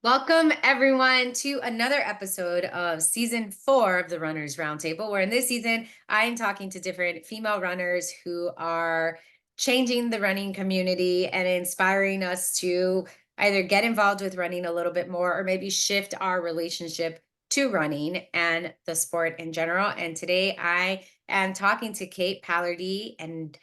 Welcome, everyone, to another episode of season 4 of the Runners Roundtable, where in this season, I'm talking to different female runners who are changing the running community and inspiring us to either get involved with running a little bit more or maybe shift our relationship to running and the sport in general. And today I am talking to Kate Pallardy. And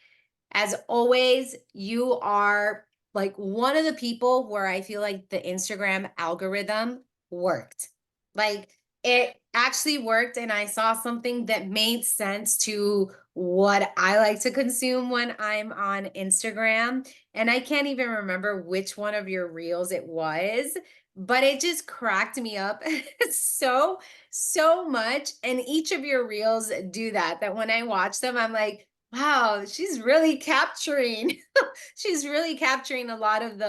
as always, you are like one of the people where I feel like the Instagram algorithm worked. Like it actually worked, and I saw something that made sense to what I like to consume when I'm on Instagram. And I can't even remember which one of your reels it was, but it just cracked me up so much. And each of your reels do that, that when I watch them, I'm like, wow, she's really capturing she's really capturing a lot of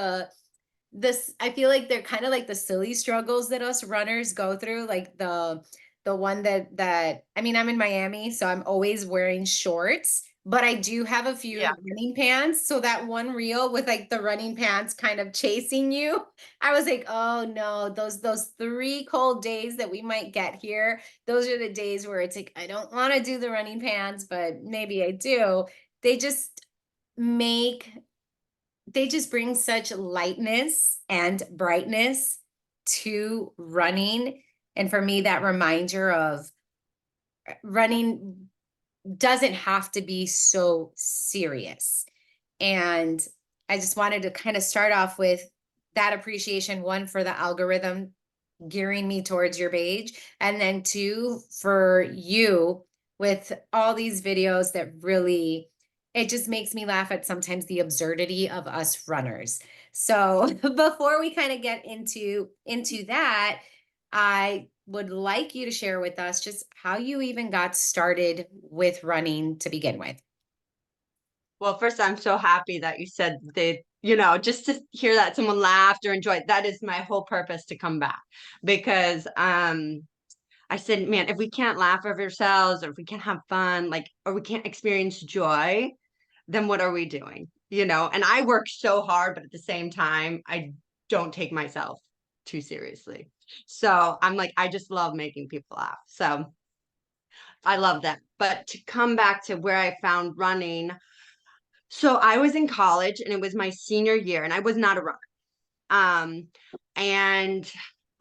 this. I feel like they're kind of like the silly struggles that us runners go through, like the one that I mean, I'm in Miami, so I'm always wearing shorts, but I do have a Yeah. few running pants. So that one reel with like the running pants kind of chasing you, I was like, oh no, those 3 cold days that we might get here, those are the days where it's like I don't want to do the running pants, but maybe I do. They just make they just bring such lightness and brightness to running. And for me, that reminder of running doesn't have to be so serious. And I just wanted to kind of start off with that appreciation, one, for the algorithm gearing me towards your page, and then two, for you with all these videos that really, it just makes me laugh at sometimes the absurdity of us runners. So before we kind of get into that, I would like you to share with us just how you even got started with running to begin with. Well, first, I'm so happy that you said just to hear that someone laughed or enjoyed. That is my whole purpose to come back because I said, man, if we can't laugh at ourselves or if we can't have fun, like, or we can't experience joy, then what are we doing? And I work so hard, but at the same time, I don't take myself too seriously. So I'm like, I just love making people laugh. So I love that. But to come back to where I found running, so I was in college and it was my senior year and I was not a runner. Um, and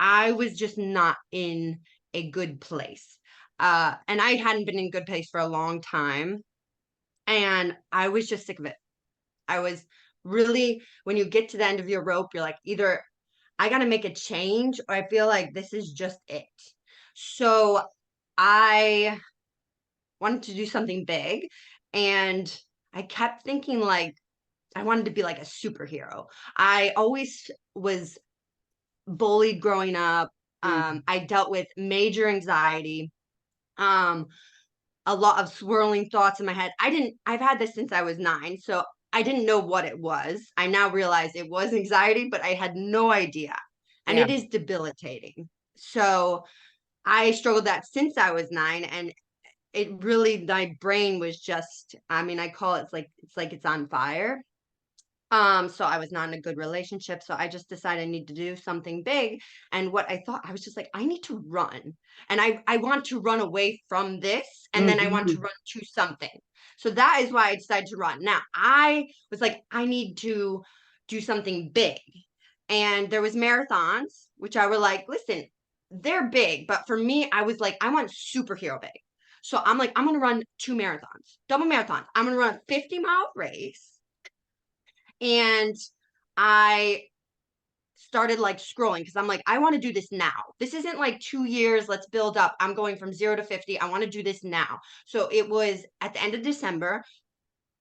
I was just not in a good place. And I hadn't been in a good place for a long time. And I was just sick of it. I was really, when you get to the end of your rope, you're like, either I got to make a change or I feel like this is just it. So I wanted to do something big. And I kept thinking, like, I wanted to be like a superhero. I always was bullied growing up. Mm. I dealt with major anxiety, um, a lot of swirling thoughts in my head. I've had this since I was 9. So I didn't know what it was. I now realize it was anxiety, but I had no idea. And Yeah. it is debilitating. So I struggled that since I was 9. And it really, my brain was just, I mean, I call it, it's on fire. So I was not in a good relationship. So I just decided I need to do something big. And what I thought, I was just like, I need to run. And I want to run away from this. And then I want to Mhm. run to something. So that is why I decided to run. Now I was like, I need to do something big. And there was marathons, which I were like, listen, they're big. But for me, I was like, I want superhero big. So I'm like, I'm going to run 2 marathons, double marathons. I'm going to run a 50-mile race. And I started like scrolling because I'm like, I want to do this now. This isn't like 2 years, let's build up. I'm going from 0 to 50. I want to do this now. So it was at the end of December,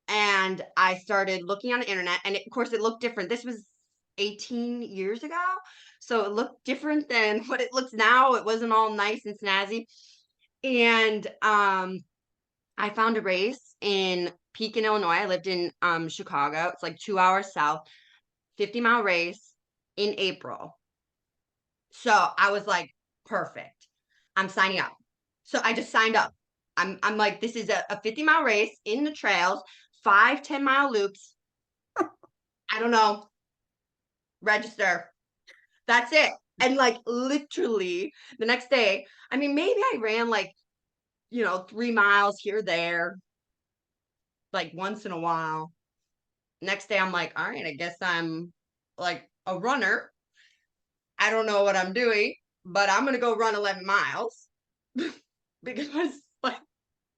and I started looking on the internet, and of course, it looked different. This was 18 years ago. So it looked different than what it looks now. It wasn't all nice and snazzy. And I found a race in Pekin, Illinois. I lived in Chicago. It's like 2 hours south. 50-mile race in April. So I was like, perfect. I'm signing up. So I just signed up. I'm like, this is a 50-mile race in the trails, 5 10-mile loops. I don't know. Register. That's it. And like literally the next day, I mean, maybe I ran like, 3 miles here, there, like once in a while. Next day, I'm like, all right, I guess I'm like a runner. I don't know what I'm doing, but I'm gonna go run 11 miles because like, I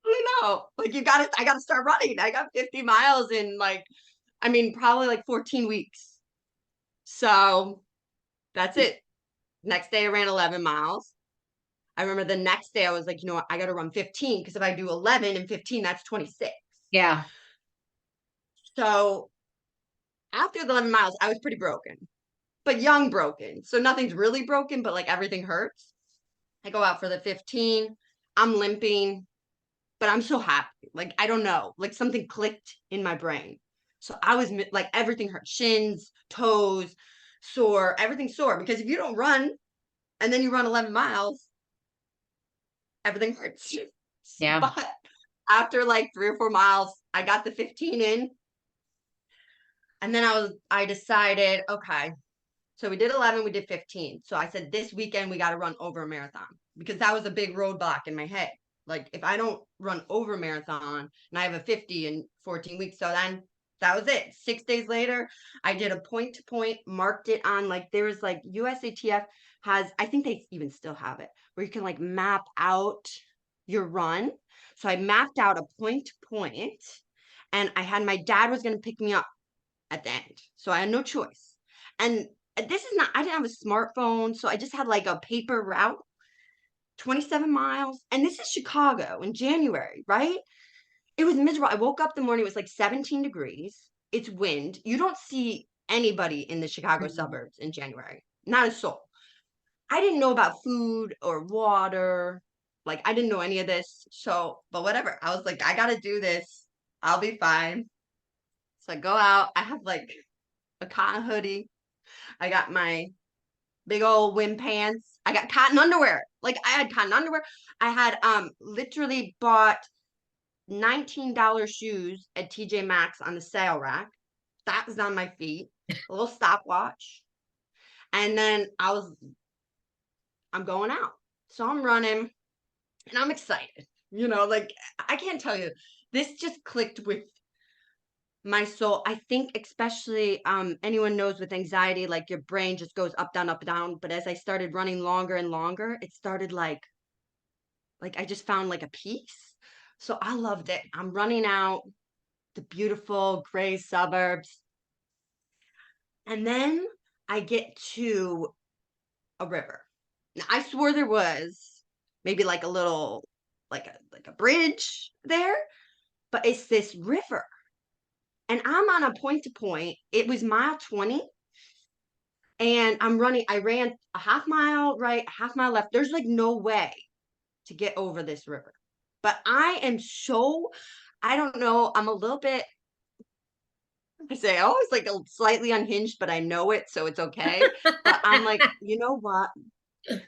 don't know. Like I gotta start running. I got 50 miles in like, I mean, probably like 14 weeks. So that's it. Next day I ran 11 miles. I remember the next day I was like, you know what, I got to run 15 because if I do 11 and 15, that's 26. Yeah. So after the 11 miles, I was pretty broken, but young broken. So nothing's really broken, but like everything hurts. I go out for the 15. I'm limping, but I'm so happy. Like, I don't know, like something clicked in my brain. So I was like, everything hurt, shins, toes, sore, everything sore. Because if you don't run and then you run 11 miles, everything hurts. Yeah. But after like 3 or 4 miles, I got the 15 in. And then I decided, okay, so we did 11, we did 15. So I said, this weekend, we got to run over a marathon because that was a big roadblock in my head. Like, if I don't run over a marathon and I have a 50 in 14 weeks, so then that was it. 6 days later, I did a point to point, marked it on like, there was like USATF has, I think they even still have it, where you can like map out your run. So I mapped out a point to point, and I had my dad was going to pick me up at the end. So I had no choice. And this is not, I didn't have a smartphone. So I just had like a paper route, 27 miles. And this is Chicago in January, right? It was miserable. I woke up the morning, it was like 17 degrees. It's wind. You don't see anybody in the Chicago Mhm. suburbs in January, not a soul. I didn't know about food or water. Like, I didn't know any of this. So, but whatever. I was like, I got to do this. I'll be fine. So I go out. I have like a cotton hoodie. I got my big old wind pants. I got cotton underwear. Like, I had cotton underwear. I had literally bought $19 shoes at TJ Maxx on the sale rack. That was on my feet. A little stopwatch. And then I'm going out. So I'm running and I'm excited. Like, I can't tell you. This just clicked with my soul. I think especially anyone knows with anxiety, like your brain just goes up down. But as I started running longer and longer, it started like I just found like a peace. So I loved it. I'm running out the beautiful gray suburbs, and then I get to a river. Now, I swore there was maybe like a little like a bridge there, but it's this river. And I'm on a point to point. It was mile 20. And I ran a half mile right, a half mile left. There's like no way to get over this river. But I am so, I don't know, I'm a little bit, I say I always like a slightly unhinged, but I know it, so it's okay. But I'm like, you know what?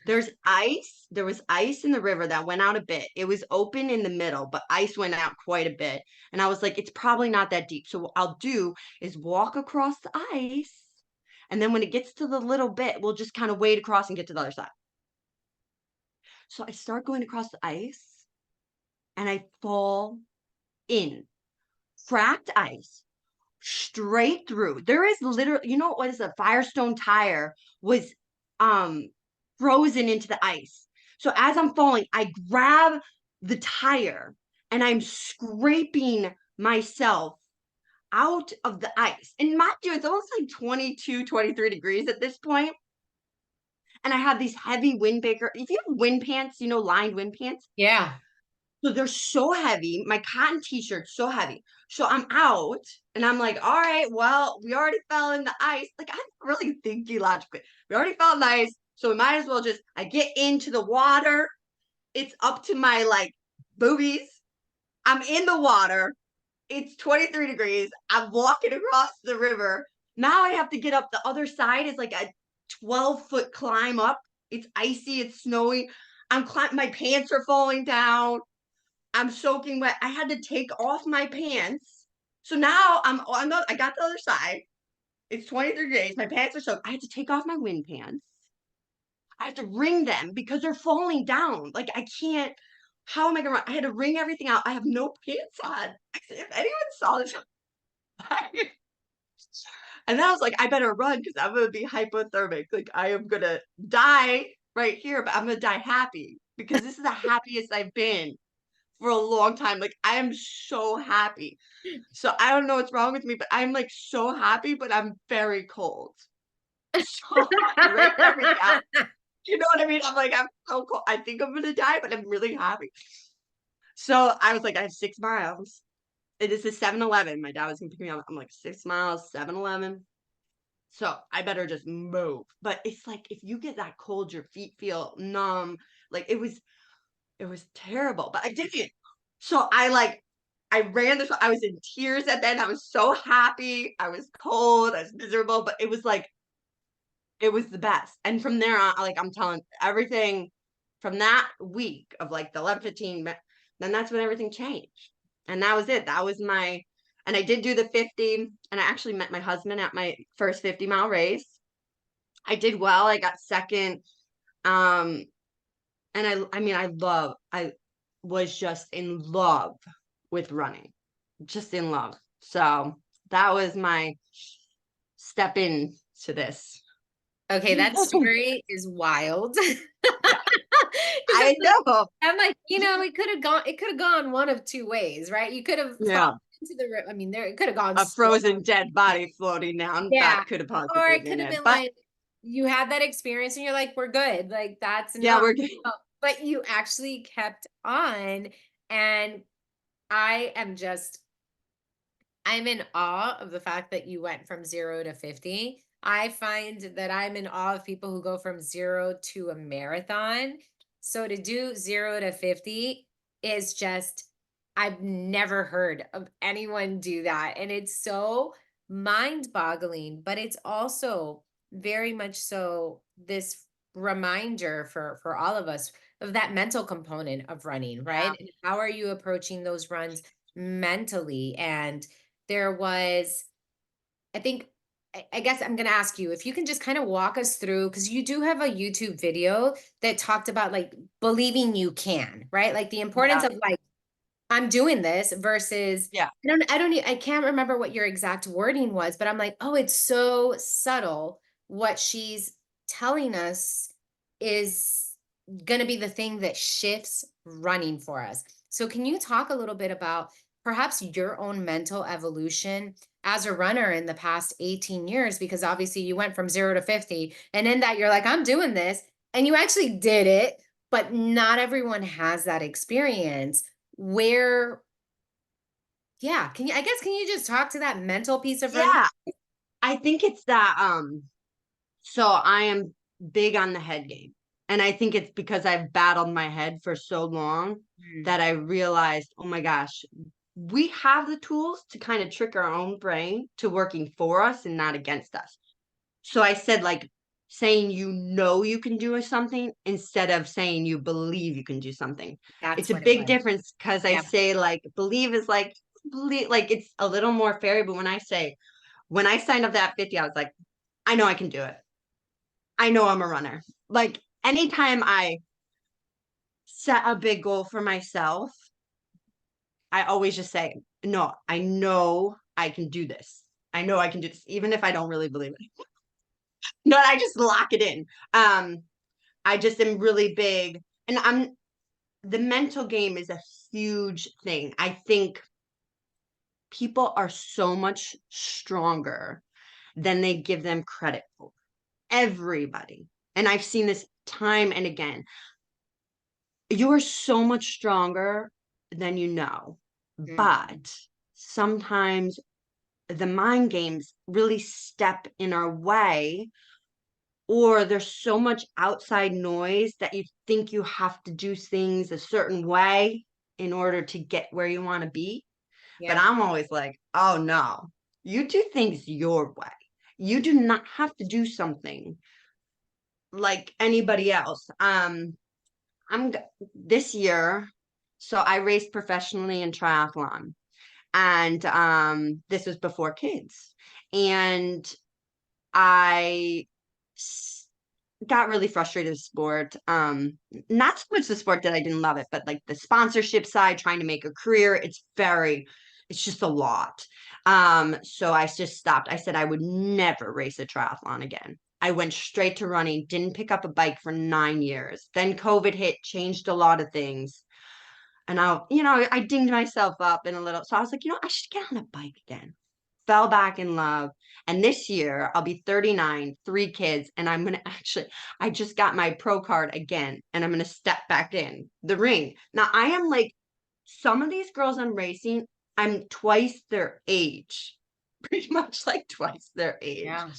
There's ice. There was ice in the river that went out a bit. It was open in the middle, but ice went out quite a bit. And I was like, it's probably not that deep. So what I'll do is walk across the ice. And then when it gets to the little bit, we'll just kind of wade across and get to the other side. So I start going across the ice and I fall in cracked ice straight through. There is literally, what is a Firestone tire was um frozen into the ice. So as I'm falling, I grab the tire and I'm scraping myself out of the ice. And mind you, it's almost like 22, 23 degrees at this point. And I have these heavy windbreaker. If you have wind pants, lined wind pants. Yeah. So they're so heavy. My cotton t-shirt's so heavy. So I'm out and I'm like, all right, well, we already fell in the ice. Like, I'm really thinking logically. We already fell in the ice. So we might as well I get into the water. It's up to my like boobies. I'm in the water. It's 23 degrees. I'm walking across the river. Now I have to get up the other side. Is like a 12-foot climb up. It's icy. It's snowy. I'm climbing. My pants are falling down. I'm soaking wet. I had to take off my pants. So now I got the other side. It's 23 days. My pants are soaked. I had to take off my wind pants. I have to ring them because they're falling down. Like I can't, how am I gonna run? I had to ring everything out. I have no pants on. If anyone saw this, and then I was like, I better run because I'm gonna be hypothermic. Like I am gonna die right here, but I'm gonna die happy because this is the happiest I've been for a long time. Like I am so happy. So I don't know what's wrong with me, but I'm like so happy, but I'm very cold. So I ran everything out. You know what I mean? I'm like, I'm so cold. I think I'm gonna die, but I'm really happy. So I was like, I have 6 miles. It is a 7-Eleven. My dad was gonna pick me up. I'm like, 6 miles, 7-Eleven. So I better just move. But it's like if you get that cold, your feet feel numb. Like it was terrible. But I did it. So I ran this. I was in tears at the end. I was so happy. I was cold. I was miserable. But it was like it was the best. And from there on, like I'm telling everything from that week of like the 11:15, then that's when everything changed. And that was it. That was my, and I did do the 50, and I actually met my husband at my first 50-mile race. I did well. I got second. Um, and I mean, I was just in love with running, just in love. So that was my step in to this. Okay, that story is wild. 'Cause I know. I'm like, it could have gone one of two ways, right? You could have fallen Yeah. into the I mean, there it could have gone A so frozen dead body floating down. yeah. That could have Or possibly it been could have it. been But like you had that experience and you're like, we're good. Like that's yeah, enough. we're good. But you actually kept on. And I am just I'm in awe of the fact that you went from 0 to 50. I find that I'm in awe of people who go from 0 to a marathon. So to do 0 to 50 is just, I've never heard of anyone do that. And it's so mind-boggling, but it's also very much so this reminder for all of us of that mental component of running, Yeah. right? And how are you approaching those runs mentally? And there was, I think, I guess I'm going to ask you if you can just kind of walk us through, because you do have a YouTube video that talked about like believing you can, right? Like the importance Yeah. of like, I'm doing this versus, Yeah. I can't remember what your exact wording was, but I'm like, oh, it's so subtle. What she's telling us is going to be the thing that shifts running for us. So, can you talk a little bit about perhaps your own mental evolution as a runner in the past 18 years? Because obviously you went from 0 to 50, and in that you're like, I'm doing this, and you actually did it, but not everyone has that experience where, yeah, can you just talk to that mental piece of running? Yeah. I think it's that so I am big on the head game. And I think it's because I've battled my head for so long Mm, that I realized, oh my gosh, we have the tools to kind of trick our own brain to working for us and not against us. So I said, like, saying you know you can do something instead of saying you believe you can do something. that's It's a what it big was. difference because I Yeah. say, like, believe is like, believe, like, it's a little more fairy. But when I signed up to that 50, I was like, I know I can do it. I know I'm a runner. Like, anytime I set a big goal for myself, I always just say, no, I know I can do this. I know I can do this, even if I don't really believe it. No, I just lock it in. I just am really big, and the mental game is a huge thing. I think people are so much stronger than they give them credit for. Everybody. And I've seen this time and again. You are so much stronger than you know. Mhm. But sometimes the mind games really step in our way, or there's so much outside noise that you think you have to do things a certain way in order to get where you want to be. But Yeah. I'm always like, oh no, you do things your way. You do not have to do something like anybody else. I'm this year, so I raced professionally in triathlon, and this was before kids, and I got really frustrated with sport. Not so much the sport that I didn't love it, but like the sponsorship side, trying to make a career, it's just a lot. So I just stopped. I said I would never race a triathlon again. I went straight to running, didn't pick up a bike for 9 years. Then COVID hit, changed a lot of things. And I dinged myself up in a little. So I was like, I should get on a bike again. Fell back in love. And this year I'll be 39, 3 kids, and I just got my pro card again, and I'm going to step back in the ring. Now I am like some of these girls I'm racing, I'm twice their age, pretty much like twice their age. Yeah.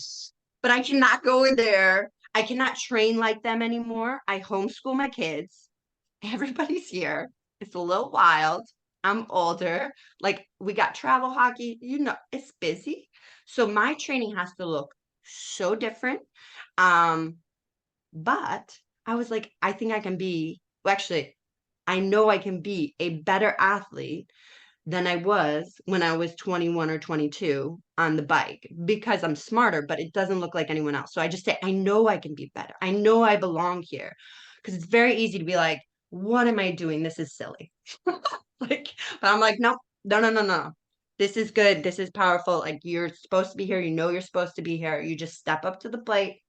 But I cannot go in there. I cannot train like them anymore. I homeschool my kids. Everybody's here. It's a little wild. I'm older. Like we got travel hockey, it's busy. So my training has to look so different. Um, but I was like, I think I can be, well, actually, I know I can be a better athlete than I was when I was 21 or 22 on the bike because I'm smarter, but it doesn't look like anyone else. So I just say, I know I can be better. I know I belong here. Because it's very easy to be like, what am I doing? This is silly. Like, but I'm like, no, no, no, no, no. This is good. This is powerful. Like, you're supposed to be here. You know, you're supposed to be here. You just step up to the plate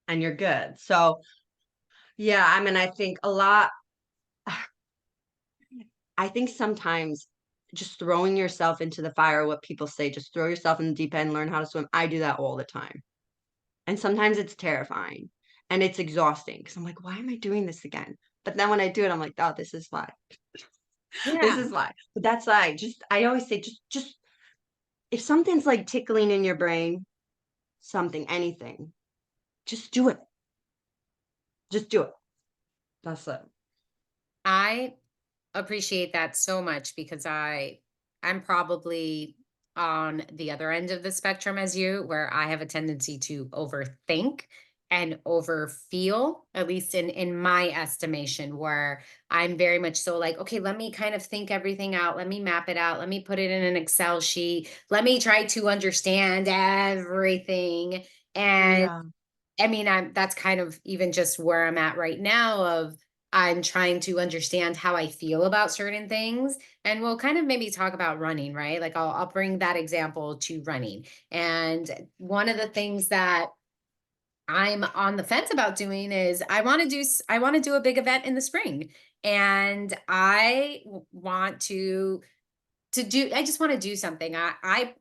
and you're good. So, yeah, I mean, I think sometimes just throwing yourself into the fire, what people say, just throw yourself in the deep end, learn how to swim. I do that all the time. And sometimes it's terrifying and it's exhausting because I'm like, why am I doing this again? But then when I do it, I'm like, oh, this is why. This Yeah. is why. But that's why I always say, just if something's like tickling in your brain, something, anything, just do it. Just do it. That's it. I appreciate that so much because I'm probably on the other end of the spectrum as you, where I have a tendency to overthink and overfeel, at least in my estimation, where I'm very much so like, okay, let me kind of think everything out, let me map it out, let me put it in an Excel sheet, let me try to understand everything. And Yeah. I mean, that's kind of even just where I'm at right now of I'm trying to understand how I feel about certain things. And we'll kind of maybe talk about running, right? Like I'll bring that example to running. And one of the things that I'm on the fence about doing is I want to do a big event in the spring. And want to do I just want to do something.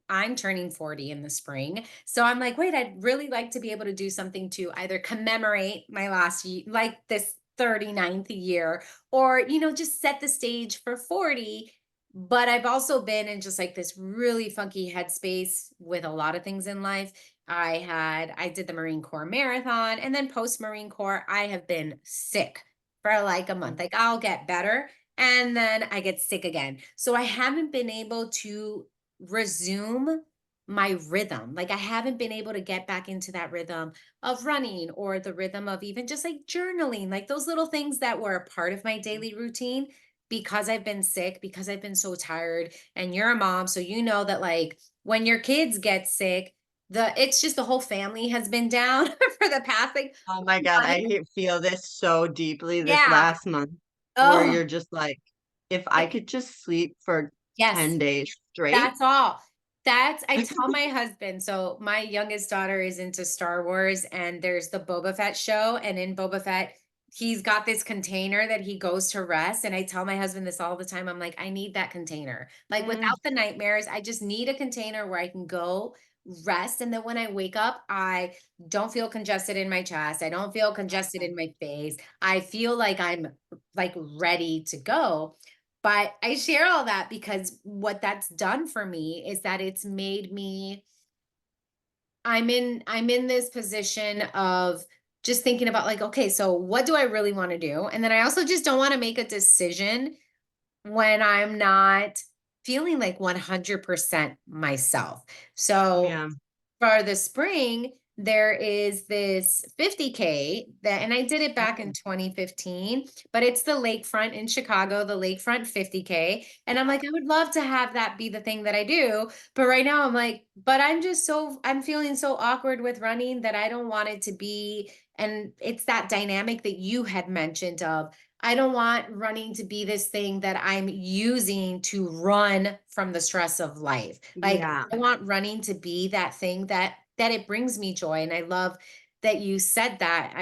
I'm turning 40 in the spring. So I'm like, wait, I'd really like to be able to do something to either commemorate my last year, like this 39th year, or just set the stage for 40. But I've also been in just like this really funky headspace with a lot of things in life. I did the Marine Corps marathon, and then post Marine Corps, I have been sick for like a month. Like I'll get better and then I get sick again. So I haven't been able to resume my rhythm. Like I haven't been able to get back into that rhythm of running or the rhythm of even just like journaling, like those little things that were a part of my daily routine because I've been sick, because I've been so tired. And you're a mom, so you know that like when your kids get sick, it's just the whole family has been down for the past like Oh my God, month. feel this so deeply this Yeah. last month where Oh, you're just like, if I could just sleep for yes. 10 days straight. That's all. I tell my husband, so my youngest daughter is into Star Wars and there's the Boba Fett show. And in Boba Fett, he's got this container that he goes to rest. And I tell my husband this all the time. I'm like, I need that container. Like Mm, without the nightmares, I just need a container where I can go rest. And then when I wake up, I don't feel congested in my chest. I don't feel congested okay. in my face. I feel like I'm like ready to go. But I share all that because what that's done for me is that it's made me I'm in this position of just thinking about like, okay, so what do I really want to do? And then I also just don't want to make a decision when I'm not feeling like 100% myself. So Yeah. for the spring, there is this 50K that, and I did it back in Oh, 2015, but it's the lakefront in Chicago, the lakefront 50K. And I'm like, I would love to have that be the thing that I do. But right now I'm like, but I'm feeling so awkward with running that I don't want it to be. And it's that dynamic that you had mentioned of, I don't want running to be this thing that I'm using to run from the stress of life. Like yeah. I want running to be that thing that it brings me joy. And I love that you said that.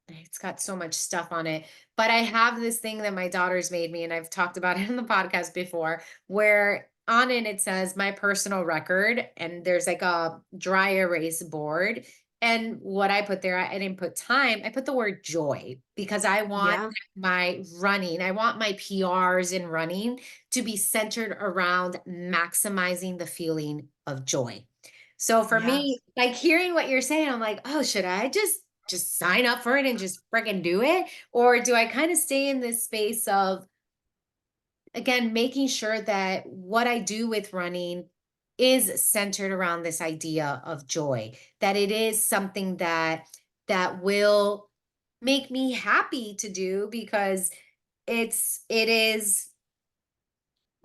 It's got so much stuff on it, but I have this thing that my daughter's made me, and I've talked about it in the podcast before, where on it says my personal record, and there's like a dry erase board. And what I put there, I didn't put time, I put the word joy, because I want Yeah. I want my PRs in running to be centered around maximizing the feeling of joy. So for me, Yes. like hearing what you're saying, I'm like, oh, should I just sign up for it and just freaking do it? Or do I kind of stay in this space of, again, making sure that what I do with running is centered around this idea of joy, that it is something that will make me happy to do, because it is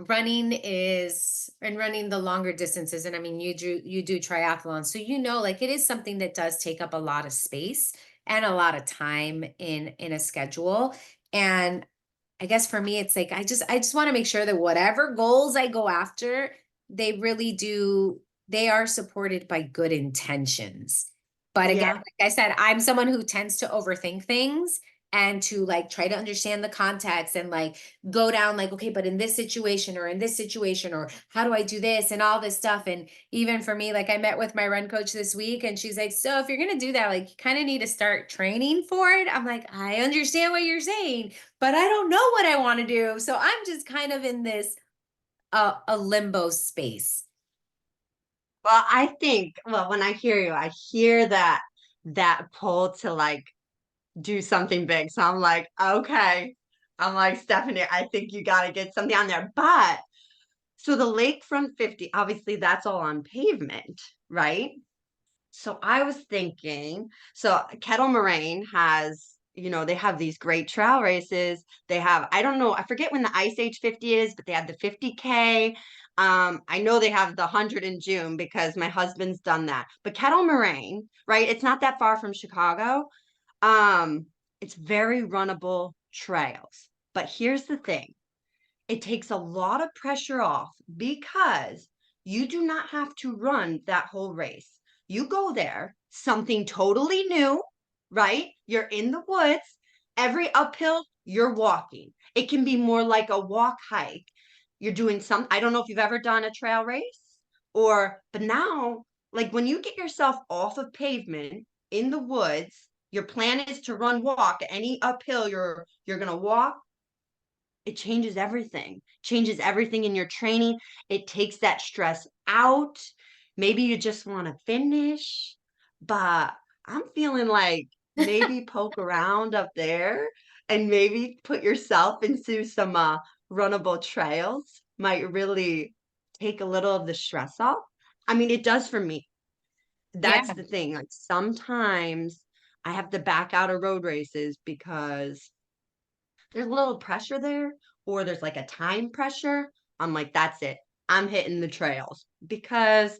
running the longer distances. And I mean, you do triathlon, so like it is something that does take up a lot of space and a lot of time in a schedule. And I guess for me, it's like I just want to make sure that whatever goals I go after, they really do, they are supported by good intentions. But again, Yeah. like I said, I'm someone who tends to overthink things and to like try to understand the context and like go down like, okay, but in this situation or in this situation, or how do I do this and all this stuff. And even for me, like I met with my run coach this week, and she's like, so if you're going to do that, like you kind of need to start training for it. I'm like, I understand what you're saying, but I don't know what I want to do. So I'm just kind of in this a limbo space. Well, I think, well, when I hear you, I hear that pull to like do something big. So I'm like, okay. I'm like, Stephanie, I think you got to get something on there. But so the lakefront 50, obviously that's all on pavement, right? So I was thinking, so Kettle Moraine has, they have these great trail races. They have, I don't know, I forget when the Ice Age 50 is, but they have the 50K. I know they have the 100 in June because my husband's done that. But Kettle Moraine, right? It's not that far from Chicago. Um, it's very runnable trails. But here's the thing. It takes a lot of pressure off because you do not have to run that whole race. You go there, something totally new, right? You're in the woods. Every uphill, you're walking. It can be more like a walk hike. You're doing some, I don't know if you've ever done a trail race but now, like when you get yourself off of pavement in the woods, your plan is to run walk any uphill you're going to walk. It changes everything in your training. It takes that stress out. Maybe you just want to finish, but I'm feeling like maybe poke around up there and maybe put yourself into some runnable trails might really take a little of the stress off. I mean, it does for me. That's Yeah. the thing. Like sometimes I have to back out of road races because there's a little pressure there, or there's like a time pressure. I'm like, that's it. I'm hitting the trails because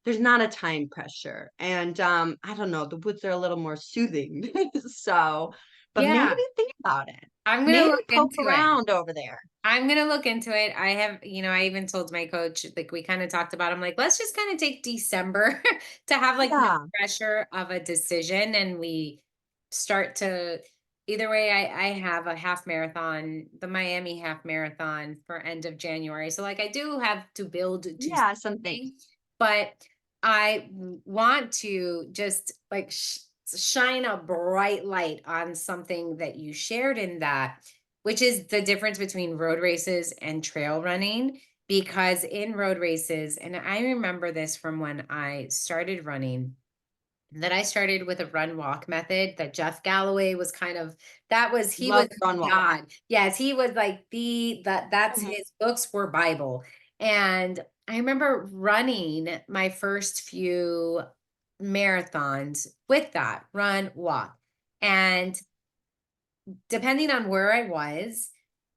there's not a time pressure. And I don't know, the woods are a little more soothing. So, but maybe Yeah. think about it. I'm going to Maybe look poke into it. around over there. I'm gonna look into it. I even told my coach, like we kind of talked about, I'm like, let's just kind of take December to have like no Yeah. pressure of a decision. And we start to, either way, I have a half marathon, the Miami half marathon for end of January. So like I do have to build to Yeah, some things. something, but want to just like shine a bright light on something that you shared in that, which is the difference between road races and trail running. Because in road races, and I remember this from when I started running, that I started with a run walk method that Jeff Galloway was kind of, he was Love run walk. God. Yes, he was like that's Mhm. his books were Bible. And I remember running my first few marathons with that run, walk. And depending on where I was,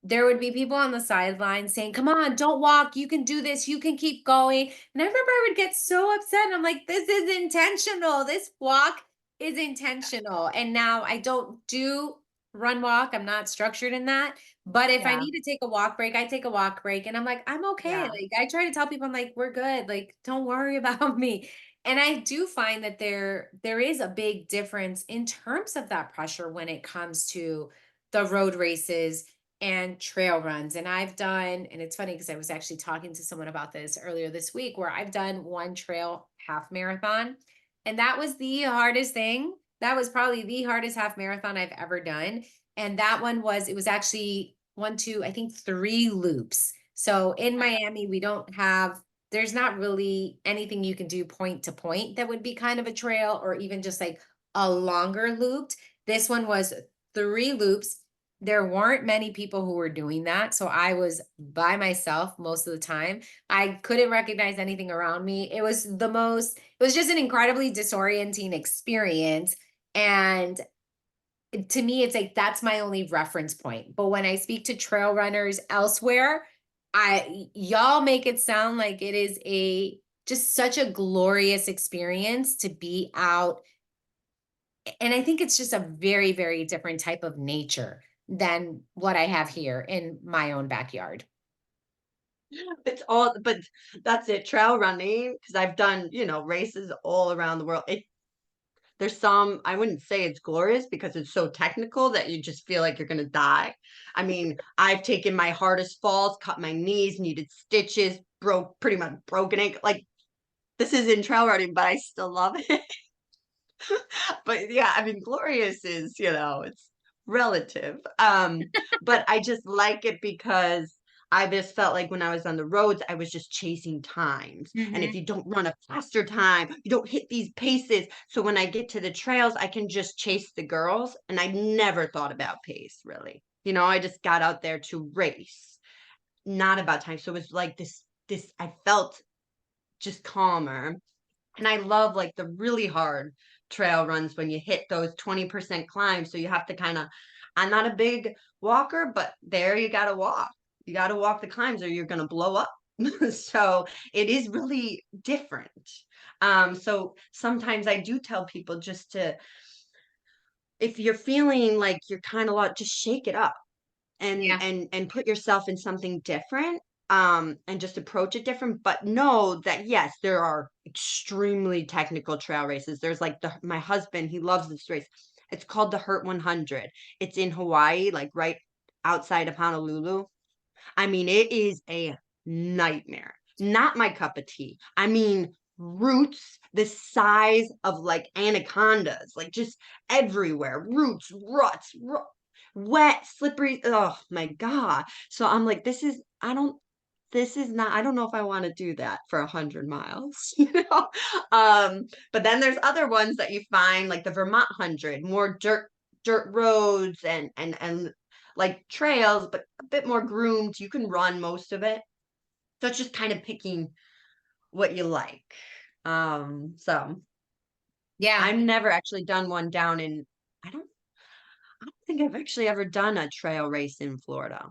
there would be people on the sidelines saying, "Come on, don't walk. You can do this. You can keep going." And I remember I would get so upset. I'm like, "This is intentional. This walk is intentional." And now I don't do run walk. I'm not structured in that. But if I Yeah. need to take a walk break, I take a walk break. And I'm like, "I'm okay." Yeah. Like I try to tell people, I'm like, "We're good. Like, don't worry about me." And I do find that there is a big difference in terms of that pressure when it comes to the road races and trail runs. And I've done, and it's funny because I was actually talking to someone about this earlier this week, where I've done one trail half marathon. And that was the hardest thing. That was probably the hardest half marathon I've ever done. And that one was, it was actually one, two, I think three loops. So in Miami, we don't have, there's not really anything you can do point to point that would be kind of a trail or even just like a longer looped. This one was three loops. There weren't many people who were doing that. So I was by myself most of the time. I couldn't recognize anything around me. It was just an incredibly disorienting experience. And to me, it's like that's my only reference point. But when I speak to trail runners elsewhere, y'all make it sound like it is a just such a glorious experience to be out. And I think it's just a very, very different type of nature than what I have here in my own backyard. It's all, but that's it. Trail running, because I've done, races all around the world. There's some, I wouldn't say it's glorious because it's so technical that you just feel like you're gonna die. I mean, I've taken my hardest falls, cut my knees, needed stitches, pretty much broken ankle. Like, this is in trail running, but I still love it. But yeah, I mean, glorious is, it's relative. But I just like it because I just felt like when I was on the roads, I was just chasing times. And if Mhm. you don't run a faster time, you don't hit these paces. So when I get to the trails, I can just chase the girls. And I never thought about pace, really. I just got out there to race, not about time. So it was like this I felt just calmer. And I love like the really hard trail runs when you hit those 20% climbs. So you have to kind of, I'm not a big walker, but there you got to walk. You got to walk the climbs or you're going to blow up. So it is really different. So sometimes I do tell people just to, if you're feeling like you're kind of lot, just shake it up and Yeah. put yourself in something different, and just approach it different, but know that yes, there are extremely technical trail races. There's like my husband, he loves this race. It's called the Hurt 100. It's in Hawaii, like right outside of Honolulu. I mean, it is a nightmare. Not my cup of tea. I mean, roots the size of like anacondas, like just everywhere. Roots, ruts, wet, slippery. Oh my God. So I'm like, this is not, I don't know if I want to do that for 100 miles, but then there's other ones that you find like the Vermont 100, more dirt roads and like trails, but a bit more groomed. You can run most of it. So it's just kind of picking what you like. So Yeah. I've never actually done one down in, I don't, I don't think I've actually ever done a trail race in Florida.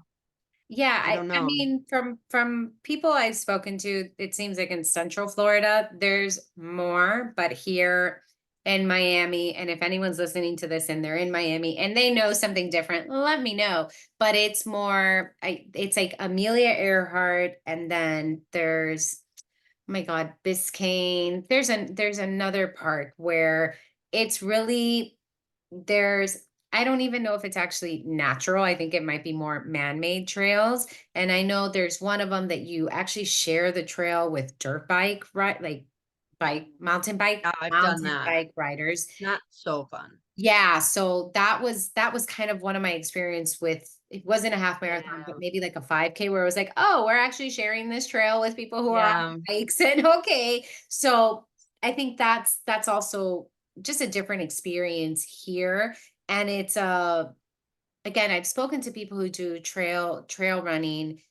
Yeah, I don't I know. mean, from people I've spoken to, it seems like in Central Florida, there's more, but here in Miami, and if anyone's listening to this and they're in Miami and they know something different, let me know. But it's more, it's like Amelia Earhart, and then there's, oh my God, Biscayne. There's another park where it's really there's I don't even know if it's actually natural. I think it might be more man-made trails. And I know there's one of them that you actually share the trail with dirt bike, right? Like Yeah, I've done mountain that. bike riders. Not so fun. Yeah, so that was kind of one of my experience with it wasn't a half marathon, Yeah. but maybe like a 5K where it was like, oh, we're actually sharing this trail with people who are on Yeah. bikes and okay. So I think that's also just a different experience here. And it's again, I've spoken to people who do trail running,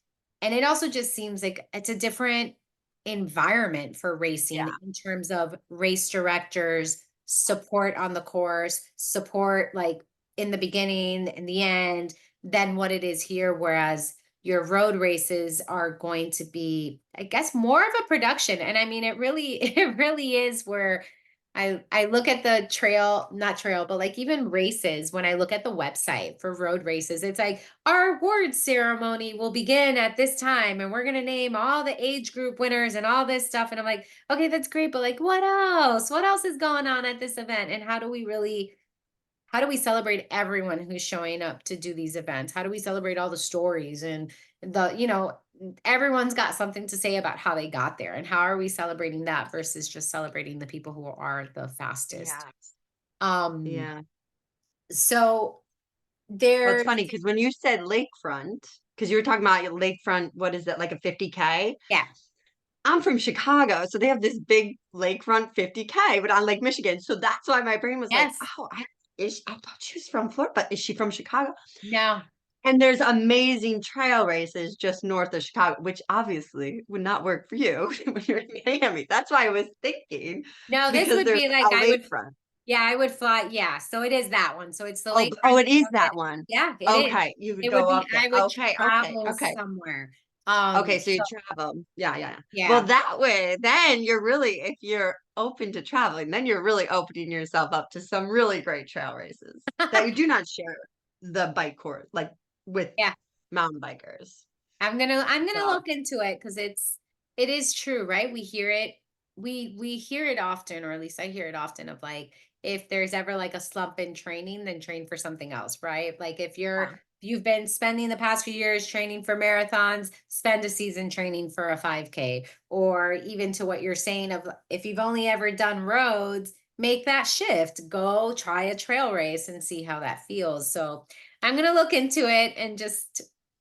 and it also just seems like it's a different environment for Yeah. racing in terms of race directors, support on the course, support like in the beginning, in the end, than what it is here. Whereas your road races are going to be, I guess, more of a production. And I mean, it really, it really is where I look at the trail, not trail, but like even races, when I look at the website for road races, it's like our awards ceremony will begin at this time and we're going to name all the age group winners and all this stuff. And I'm like, okay, that's great, but like what else? What else is going on at this event? And how do we celebrate everyone who's showing up to do these events? How do we celebrate all the stories and everyone's got something to say about how they got there, and how are we celebrating that versus just celebrating the people who are the fastest? Yeah. Um, Yeah. so Well, it's there's funny because when you said lakefront, because you were talking about your lakefront, what is that, like a 50K? yeah, I'm from Chicago, so they have this big lakefront 50K, but on Lake Michigan. So that's why my brain was like, yes, oh, I thought she was from Florida, but is she from Chicago? no, And there's amazing trail races just north of Chicago, which obviously would not work for you when you're in Miami. That's why I was thinking, no, this because would there's be a like lakefront. yeah, I would fly. Yeah, so it is that one. So it's the Oh, lakefront. it is that one. Yeah, it is. Okay, you would It would go be, up there. I would Okay, okay, travel okay. somewhere. Okay, so you So travel. Yeah, yeah, yeah. Well, yeah. that way, then you're really, if you're open to traveling, then you're really opening yourself up to some really great trail races that you do not share the bike course, like with Yeah. mountain bikers. I'm gonna So, look into it because it is true, right? We hear it, we hear it often, or at least I hear it often of like, if there's ever like a slump in training, then train for something else, right? Like yeah, if you've been spending the past few years training for marathons, spend a season training for a 5K. Or even to what you're saying of, if you've only ever done roads, make that shift, go try a trail race and see how that feels. So I'm gonna look into it and just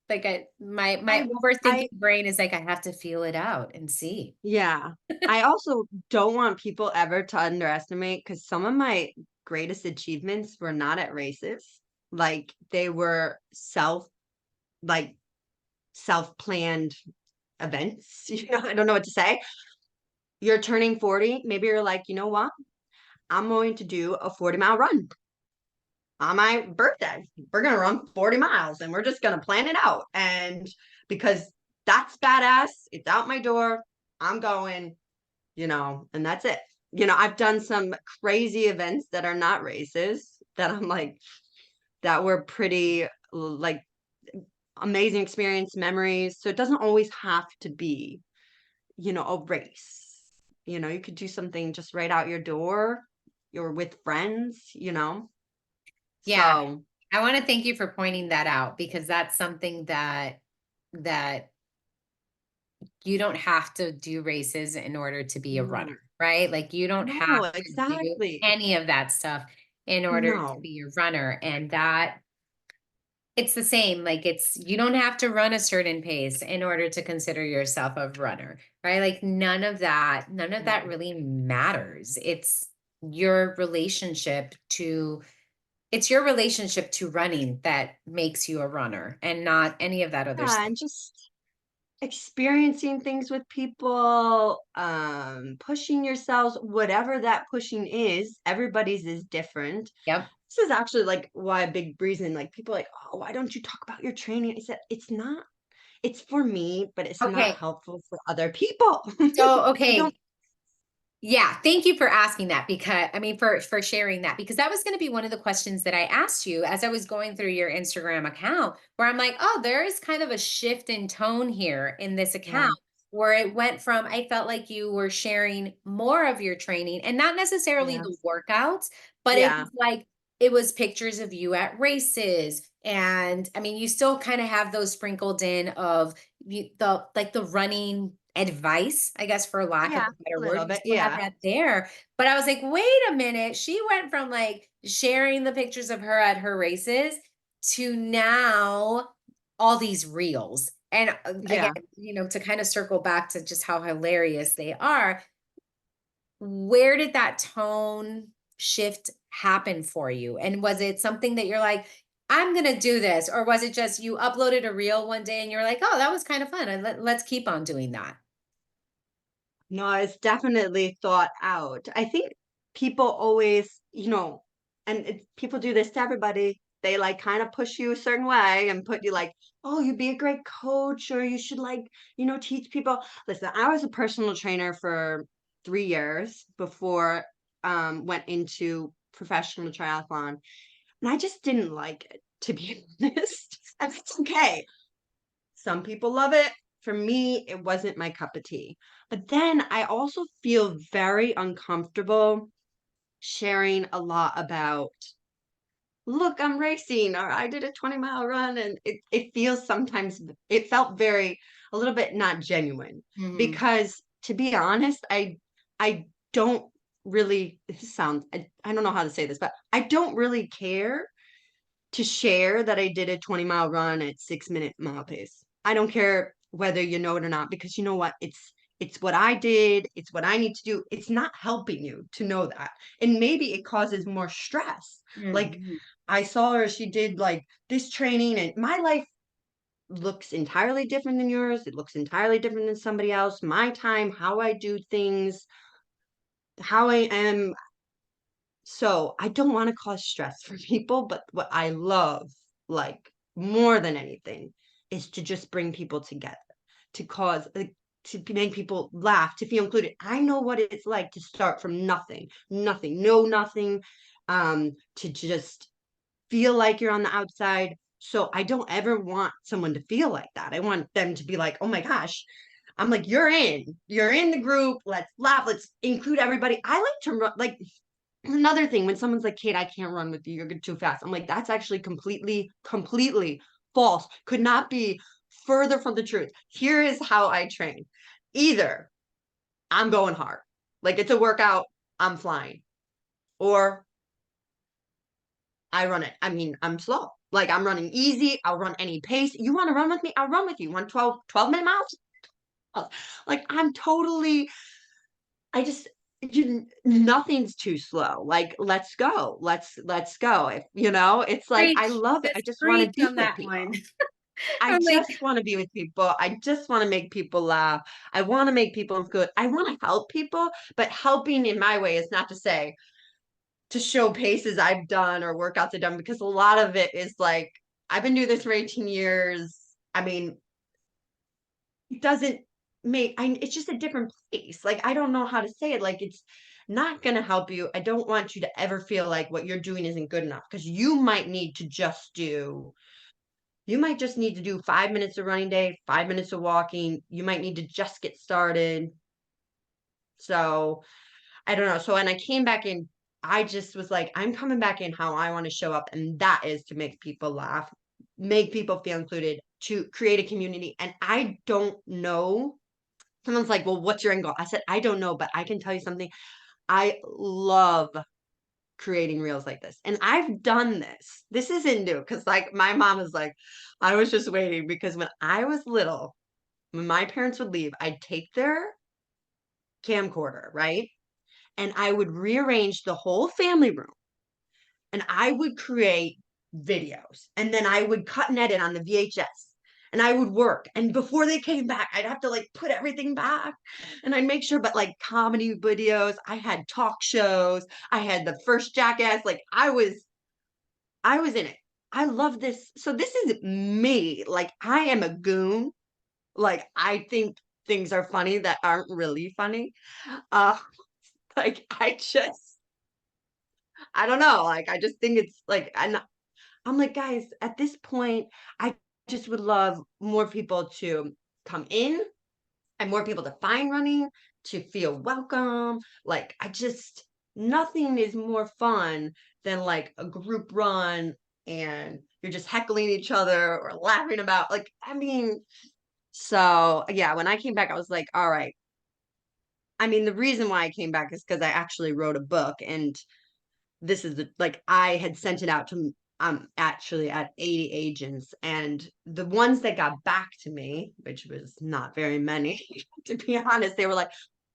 like my I, overthinking I, brain is like, I have to feel it out and see. yeah. I also don't want people ever to underestimate because some of my greatest achievements were not at races. Like they were like self-planned events. I don't know what to say. You're turning 40, maybe you're like, you know what? I'm going to do a 40-mile run on my birthday. We're going to run 40 miles and we're just going to plan it out. And because that's badass, it's out my door. I'm going, and that's it. I've done some crazy events that are not races that I'm like, that were pretty like amazing experience memories. So it doesn't always have to be a race. You could do something just right out your door. You're with friends. Yeah. So I want to thank you for pointing that out, because that's something that you don't have to do races in order to be a no, runner, right? Like you don't have no, to do exactly. any of that stuff in order to No. be a runner. And that it's the same. Like you don't have to run a certain pace in order to consider yourself a runner, right? Like none of that No. really matters. Your relationship to it's your relationship to running that makes you a runner, and not any of that other Yeah, stuff. and just experiencing things with people, pushing yourselves, whatever that pushing is, everybody's is different. Yep. This is actually like why a big reason, like people are like, oh, why don't you talk about your training? I said, it's not, it's for me, but it's not Okay. helpful for other people. So, I don't, okay. Yeah, thank you for asking that, because I mean for sharing that, because that was going to be one of the questions that I asked you as I was going through your Instagram account, where I'm like, "Oh, there is kind of a shift in tone here in this yeah, account, where it went from, I felt like you were sharing more of your training and not necessarily yeah, the workouts, but it yeah, was like it was pictures of you at races. And I mean, you still kind of have those sprinkled in of the running advice, I guess, for lack of yeah, a a better word. little You bit, still have yeah, that there. But I was like, wait a minute. She went from like sharing the pictures of her at her races to now all these reels. And again, yeah. to kind of circle back to just how hilarious they are, where did that tone shift happen for you? And was it something that you're like, I'm going to do this? Or was it just you uploaded a reel one day and you're like, oh, that was kind of fun, and let's keep on doing that? No, it's definitely thought out. I think people always, and people do this to everybody. They like kind of push you a certain way and put you like, oh, you'd be a great coach, or you should like, teach people. Listen, I was a personal trainer for 3 years before went into professional triathlon, and I just didn't like it, to be honest. And it's okay. Some people love it. For me, it wasn't my cup of tea. But then I also feel very uncomfortable sharing a lot about, look, I'm racing, or I did a 20-mile run. And it feels sometimes, it felt a little bit not genuine. Mhm. Because to be honest, I don't really, this sounds, I don't know how to say this, but I don't really care to share that I did a 20-mile run at 6-minute mile pace. I don't care whether you know it or not, because you know what? It's what I did, it's what I need to do. It's not helping you to know that. And maybe it causes more stress. Like Mhm. I saw her, she did like this training, and my life looks entirely different than yours. It looks entirely different than somebody else. My time, how I do things, how I am. So I don't want to cause stress for people, but what I love, like more than anything, is to just bring people together, to cause, like, make people laugh, to feel included. I know what it's like to start from nothing, nothing, know nothing, to just feel like you're on the outside. So I don't ever want someone to feel like that. I want them to be like, oh my gosh, I'm like, you're in the group. Let's laugh. Let's include everybody. I like to run, like, another thing, when someone's like, Kate, I can't run with you, you're too fast. I'm like, that's actually completely false. Could not be further from the truth. Here is how I train. Either I'm going hard, like it's a workout, I'm flying, or I run it. I mean, I'm slow. Like I'm running easy. I'll run any pace. You want to run with me? I'll run with you. 12-minute miles? Like I'm totally, I just nothing's too slow. Like let's go. It's like I Preach, love it. I just just want to preach be on with that people. one. I I'm like, just want to be with people. I just want to make people laugh. I want to make people good. I want to help people, but helping in my way is not to say to show paces I've done or workouts I've done, because a lot of it is like I've been doing this for 18 years. I mean, it doesn't it's just a different place. Like I don't know how to say it. Like it's not going to help you. I don't want you to ever feel like what you're doing isn't good enough, because you might just need to do 5 minutes of running day, 5 minutes of walking. You might need to just get started. So I don't know. So when I came back in, I just was like, I'm coming back in how I want to show up. And that is to make people laugh, make people feel included, to create a community. And I don't know. Someone's like, well, what's your end goal? I said, I don't know, but I can tell you something. I love creating reels like this. And I've done this. This isn't new, because like my mom is like, I was just waiting, because when I was little, when my parents would leave, I'd take their camcorder, right? And I would rearrange the whole family room, and I would create videos, and then I would cut and edit on the VHS, and I would work. And before they came back, I'd have to like put everything back, and I'd make sure, but like comedy videos, I had talk shows, I had the first Jackass, like I was in it. I love this. So this is me. Like I am a goon. Like I think things are funny that aren't really funny. Uh like I don't know. Like I just think it's like, and I'm like, guys, at this point, I just would love more people to come in, and more people to find running, to feel welcome. Like nothing is more fun than like a group run, and you're just heckling each other or laughing about, like, I mean, so yeah, when I came back, I was like, all right. I mean, the reason why I came back is because I actually wrote a book, and this is like I had sent it out to actually at 80 agents, and the ones that got back to me, which was not very many, to be honest, they were like,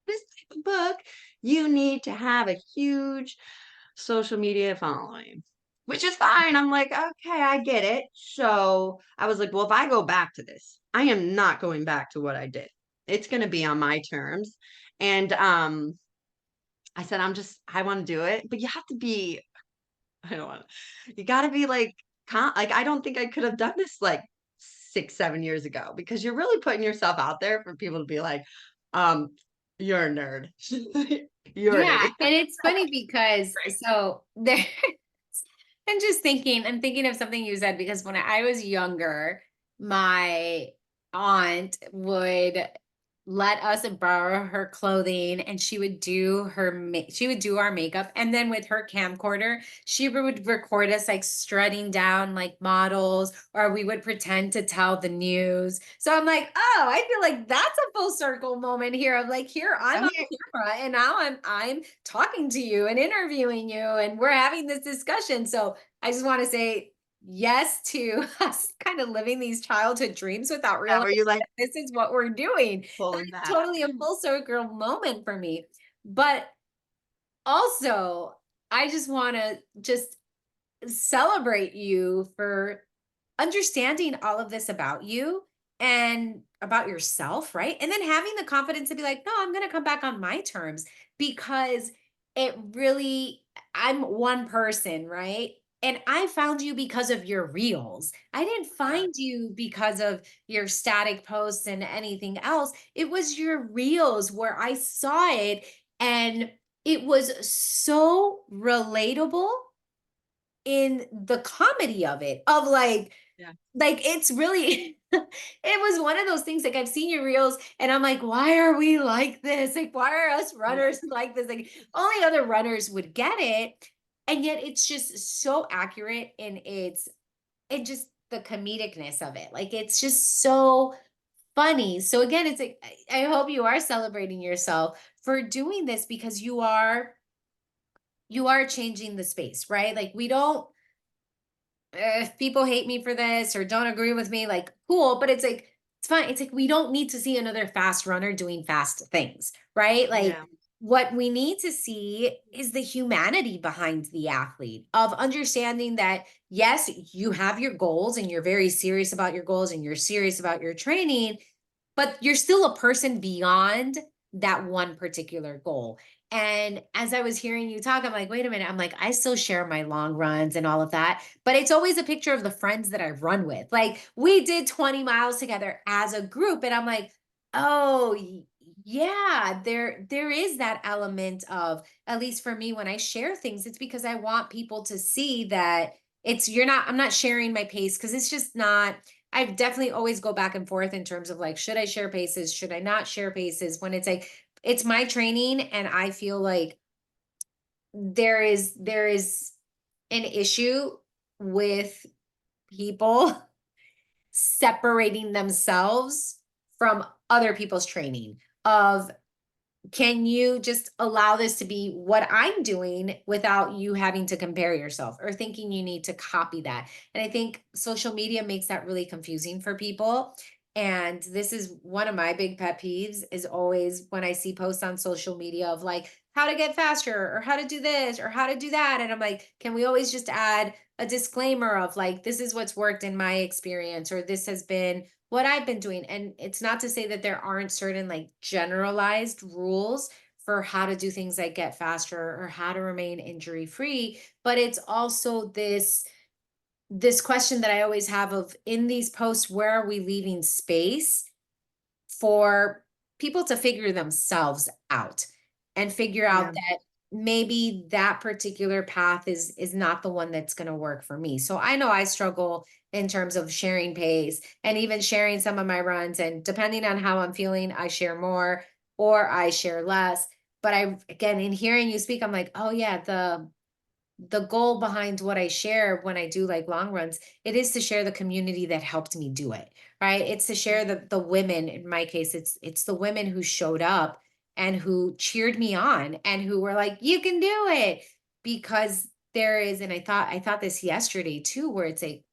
this type of book, you need to have a huge social media following, which is fine. I'm like, okay, I get it. So I was like, well, if I go back to this, I am not going back to what I did. It's going to be on my terms. And I said, I want to do it, but you have to be, I don't want, you got to be like, like, I don't think I could have done this like 6, 7 years ago, because you're really putting yourself out there for people to be like, um, you're a nerd. You're an Yeah, idiot. and it's funny because so there I'm thinking of something you said because when I was younger, my aunt would let us borrow her clothing and she would do she would do our makeup, and then with her camcorder she would record us like strutting down like models, or we would pretend to tell the news. So I'm like, oh, I feel like that's a full circle moment here of like, here I'm I'm on here. camera and now I'm talking to you and interviewing you and we're having this discussion. So I just want to say yes to us kind of living these childhood dreams without Yeah, realizing were you like that this is what we're doing. pulling that? Totally a full circle moment for me. But also, I just want to just celebrate you for understanding all of this about you and about yourself, right? And then having the confidence to be like, no, I'm going to come back on my terms because it really, I'm one person, right? And I found you because of your reels. I didn't Yeah. find you because of your static posts and anything else. It was your reels where I saw it and it was so relatable in the comedy of it, of Yeah. like it's really it was one of those things like I've seen your reels and I'm like, why are we like this? Like, why are us Yeah. runners like this? Like, only other runners would get it. And yet it's just so accurate and it just the comedicness of it. Like, it's just so funny. So again, it's like I hope you are celebrating yourself for doing this because you are changing the space, right? Like we don't if people hate me for this or don't agree with me, like cool, but it's like it's fine. It's like we don't need to see another fast runner doing fast things, right? Like Yeah. what we need to see is the humanity behind the athlete of understanding that yes, you have your goals and you're very serious about your goals and you're serious about your training, but you're still a person beyond that one particular goal. And as I was hearing you talk, I'm like, wait a minute. I'm like, I still share my long runs and all of that, but it's always a picture of the friends that I run with. Like we did 20 miles together as a group. And I'm like, oh, yeah, there is that element of, at least for me, when I share things, it's because I want people to see that I'm not sharing my pace because it's just not, I definitely always go back and forth in terms of like, should I share paces? Should I not share paces? When it's like, it's my training and I feel like there is an issue with people separating themselves from other people's training of can you just allow this to be what I'm doing without you having to compare yourself or thinking you need to copy that? And I think social media makes that really confusing for people. And this is one of my big pet peeves is always when I see posts on social media of like how to get faster or how to do this or how to do that. And I'm like, can we always just add a disclaimer of like, this is what's worked in my experience, or this has been what I've been doing. And it's not to say that there aren't certain like generalized rules for how to do things like get faster or how to remain injury free, but it's also this question that I always have of in these posts, where are we leaving space for people to figure themselves out and figure out Yeah. that maybe that particular path is not the one that's going to work for me. So I know I struggle in terms of sharing pace and even sharing some of my runs, and depending on how I'm feeling, I share more or I share less. But I again, in hearing you speak, I'm like, oh yeah, the goal behind what I share when I do like long runs, it is to share the community that helped me do it, right? It's to share the women, in my case, it's the women who showed up and who cheered me on and who were like, you can do it. Because there is, and I thought this yesterday too, where it's like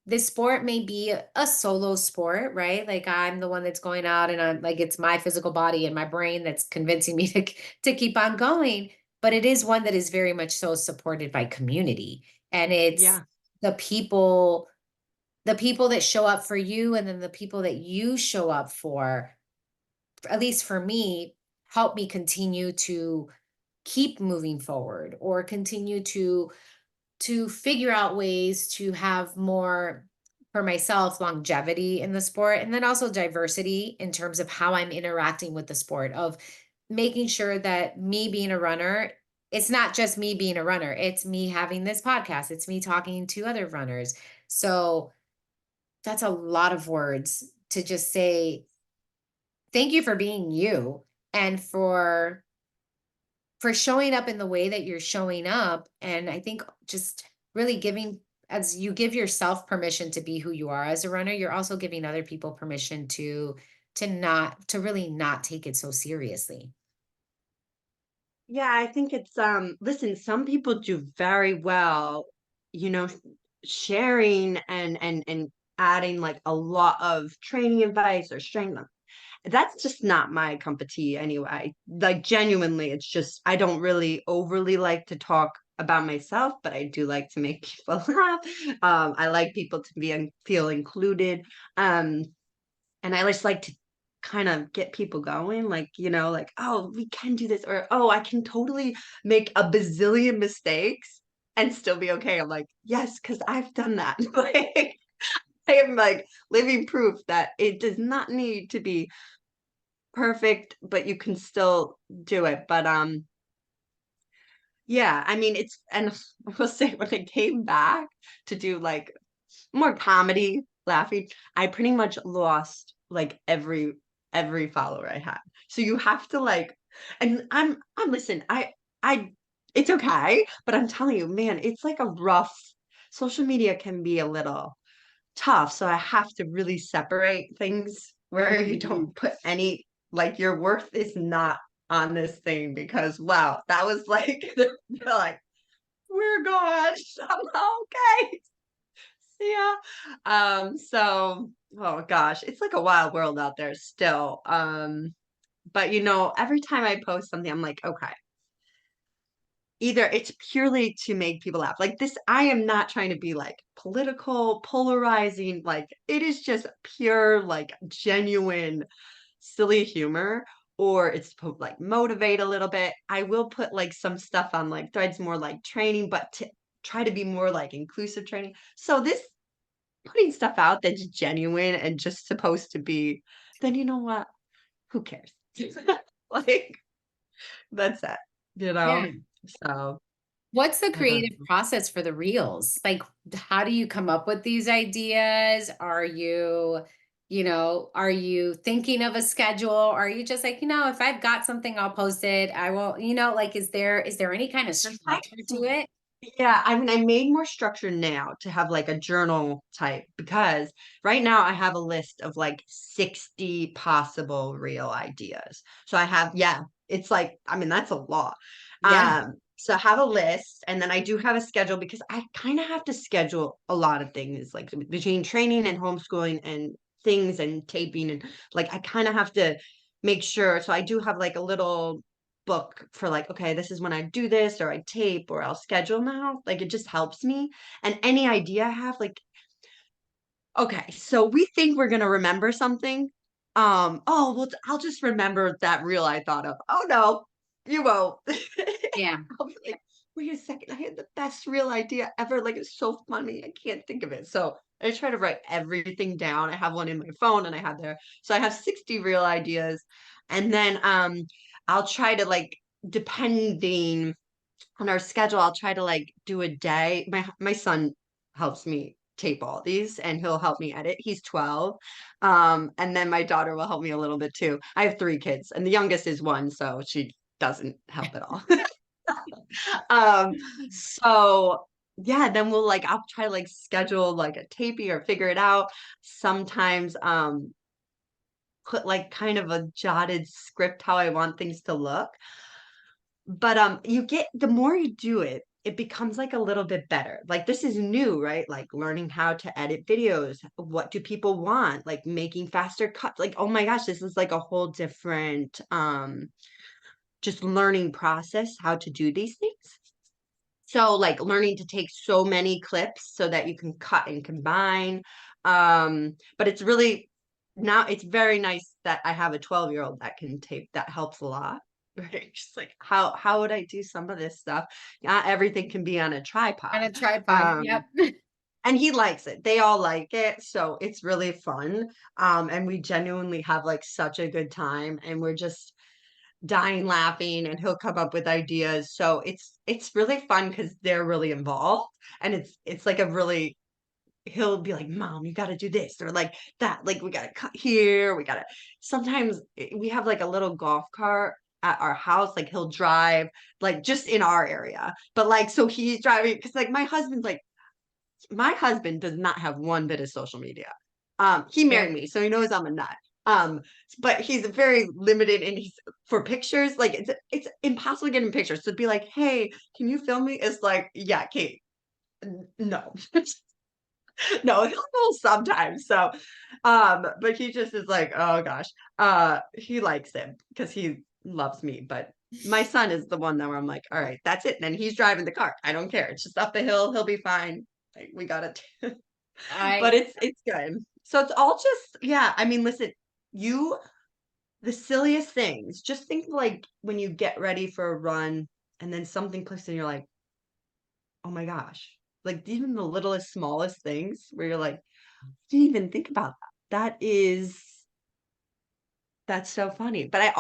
this sport may be a solo sport, right? Like I'm the one that's going out and I'm like it's my physical body and my brain that's convincing me to keep on going, but it is one that is very much so supported by community. And it's Yeah. the people that show up for you and then the people that you show up for, at least for me, help me continue to keep moving forward or continue to figure out ways to have more for myself longevity in the sport, and then also diversity in terms of how I'm interacting with the sport, of making sure that me being a runner, it's not just me being a runner, it's me having this podcast, it's me talking to other runners. So that's a lot of words to just say thank you for being you, and for showing up in the way that you're showing up. And I think just really giving, as you give yourself permission to be who you are as a runner, you're also giving other people permission to really not take it so seriously. Yeah, I think it's listen, some people do very well, you know, sharing and adding like a lot of training advice or strength. That's just not my cup of tea anyway. Like genuinely, it's just I don't really overly like to talk about myself, but I do like to make people laugh. I like people to be feel included. Um, and I just like to kind of get people going, like, like, oh, we can do this, or oh, I can totally make a bazillion mistakes and still be okay. I'm like, yes, because I've done that. Like, I am like living proof that it does not need to be perfect, but you can still do it. But yeah, I mean it's and I will say when I came back to do like more comedy, laughing, I pretty much lost like every follower I had. So you have to like and I'm listen, I it's okay, but I'm telling you, man, it's like a rough social media can be a little tough. So I have to really separate things where you don't put any, like your worth is not on this thing because wow, that was like they're like, we're gone. I'm okay. See ya. So oh gosh, it's like a wild world out there still. But every time I post something, I'm like, okay, either it's purely to make people laugh. Like this, I am not trying to be like political, polarizing. Like it is just pure, like genuine, silly humor. Or it's to like motivate a little bit. I will put like some stuff on like threads more like training, but to try to be more like inclusive training. So this putting stuff out that's genuine and just supposed to be, then you know what? Who cares? Like that's it, you Yeah. know? So What's the I don't creative process for the reels? Like, how do you come up with these ideas? Are you thinking of a schedule? Are you just like, if I've got something, I'll post it. I will, like, is there any kind of structure to it? Yeah, I mean, I made more structure now to have like a journal type because right now I have a list of like 60 possible real ideas. So I have, yeah, it's like, I mean, that's a lot. Yeah. So I have a list and then I do have a schedule because I kind of have to schedule a lot of things like between training and homeschooling and things and taping and like I kind of have to make sure. So I do have like a little book for like, okay, this is when I do this or I tape or I'll schedule now. Like it just helps me. And any idea I have, like, okay, so we think we're gonna remember something. Oh, well, I'll just remember that reel I thought of. Oh no, you won't. Yeah. I'll be like, wait a second, I had the best real idea ever. Like it's so funny. I can't think of it. So I try to write everything down. I have one in my phone and I have there. So I have 60 real ideas. And then I'll try to like depending on our schedule, I'll try to like do a day. My son helps me tape all these and he'll help me edit. He's 12. And then my daughter will help me a little bit too. I have three kids and the youngest is one, so she doesn't help at all. um, so yeah, then I'll try to like schedule like a taping or figure it out. Sometimes put like kind of a jotted script how I want things to look. But you get the more you do it, it becomes like a little bit better. Like this is new, right? Like learning how to edit videos. What do people want? Like making faster cuts. Like, oh my gosh, this is like a whole different just learning process how to do these things. So like learning to take so many clips so that you can cut and combine. But it's really now it's very nice that I have a 12-year-old that can tape. That helps a lot. Right? Just like how would I do some of this stuff? Not everything can be on a On tripod. a tripod. Um, Yep. and he likes it. They all like it, so it's really fun. And we genuinely have like such a good time, and we're just dying laughing, and he'll come up with ideas. So it's really fun because they're really involved, and it's like a really he'll be like, "Mom, you gotta do this," or like that, like, "We gotta cut here, we gotta" sometimes we have like a little golf cart at our house, like he'll drive, like just in our area. But like, so he's driving because like my husband does not have one bit of social media. He Yeah. married me, so he knows I'm a nut. But he's very limited and he's for pictures, like it's impossible getting pictures. So to be like, "Hey, can you film me?" It's like, "Yeah, Kate, no." No, he'll roll sometimes. So, but he just is like, oh gosh, he likes him because he loves me. But my son is the one that where I'm like, all right, that's it. Then he's driving the car. I don't care. It's just up the hill. He'll be fine. Like, we got it. But I it's good. So it's all just yeah. I mean, listen, you the silliest things. Just think like when you get ready for a run and then something clicks and you're like, oh my gosh. Like even the littlest, smallest things where you're like, didn't even think about that. That's so funny. But I've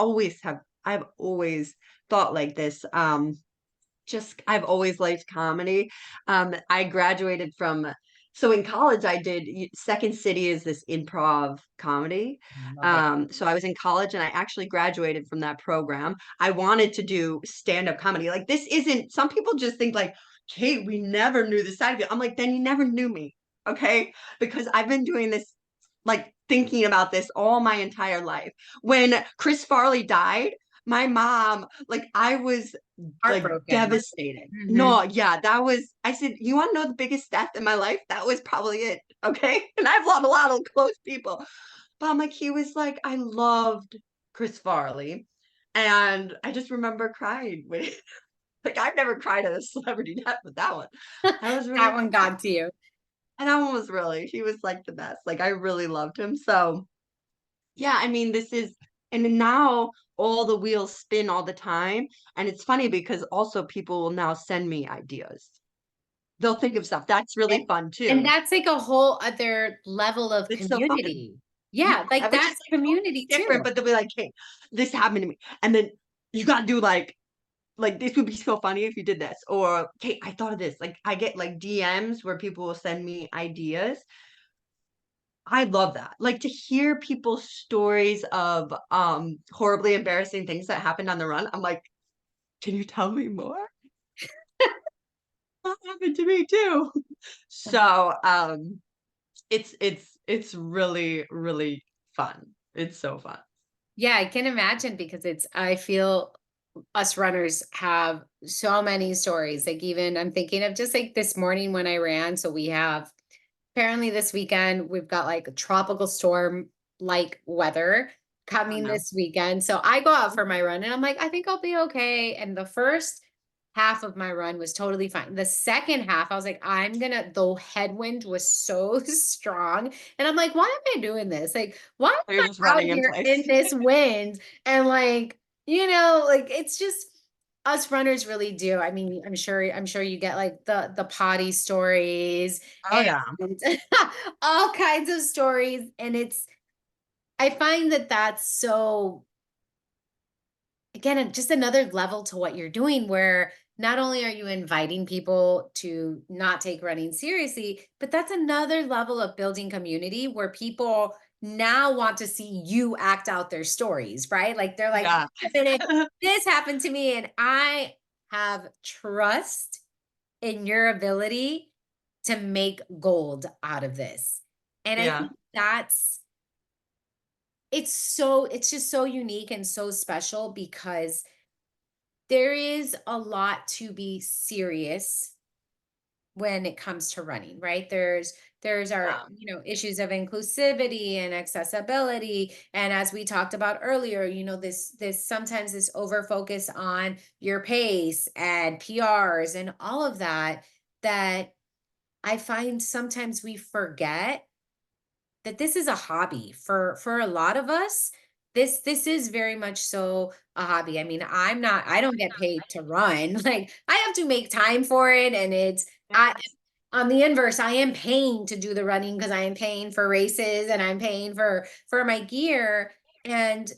always thought like this. Just I've always liked comedy. I graduated from so in college I did Second City is this improv comedy. love it. So I was in college and I actually graduated from that program. I wanted to do stand-up comedy. Like this isn't some people just think like, Kate, we never knew this side of you. I'm like, then you never knew me. Okay. Because I've been doing this like thinking about this all my entire life. When Chris Farley died, my mom, like I was like Heartbroken. devastated. Mhm. No, yeah, that was I said, "You wanna know the biggest death in my life? That was probably it." Okay? And I've lost a lot of close people. But I'm like, he was like I loved Chris Farley. And I just remember crying when like I've never cried at a celebrity death, but that one, I was That really one got to you. and that one was really he was like the best. Like I really loved him. So yeah, I mean, this is and then now all the wheels spin all the time, and it's funny because also people will now send me ideas. They'll think of stuff. That's And really fun and too. that's like a whole other level of It's so fun. community. Yeah, Yeah, like which is that's like totally community different, too. but they'll be like, "Hey, this happened to me," and then you gotta do like this would be so funny if you did this, or "Hey, I thought of this." Like I get like DMs where people will send me ideas. I love that. Like to hear people's stories of horribly embarrassing things that happened on the run. I'm like, can you tell me more? That happened to me too. So, it's really, really fun. It's so fun. Yeah, I can imagine because I feel us runners have so many stories. Like even I'm thinking of just like this morning when I ran. So we have apparently this weekend we've got like a tropical storm like weather Oh, coming no. this weekend. So I go out for my run and I'm like, I think I'll be okay. And the first half of my run was totally fine. The second half, I was like, the headwind was so strong. And I'm like, why am I doing this? Like, why You're am just I out running in here place. in this wind? And like, like it's just us runners really do. I mean, I'm sure you get like the potty stories Oh, and yeah. all kinds of stories. And I find that that's so again, just another level to what you're doing where not only are you inviting people to not take running seriously, but that's another level of building community where people now want to see you act out their stories, right? Like they're like, Yeah. "Wait a minute, this happened to me, and I have trust in your ability to make gold out of this." And I Yeah. think it's just so unique and so special because there is a lot to be serious when it comes to running, right? There's our, Yeah. issues of inclusivity and accessibility. And as we talked about earlier, this sometimes this over focus on your pace and PRs and all of that, that I find sometimes we forget that this is a hobby for a lot of us. This is very much so a hobby. I mean, I don't get paid to run. Like I have to make time for it, and it's I Yes. on the inverse, I am paying to do the running because I am paying for races and I'm paying for my gear. And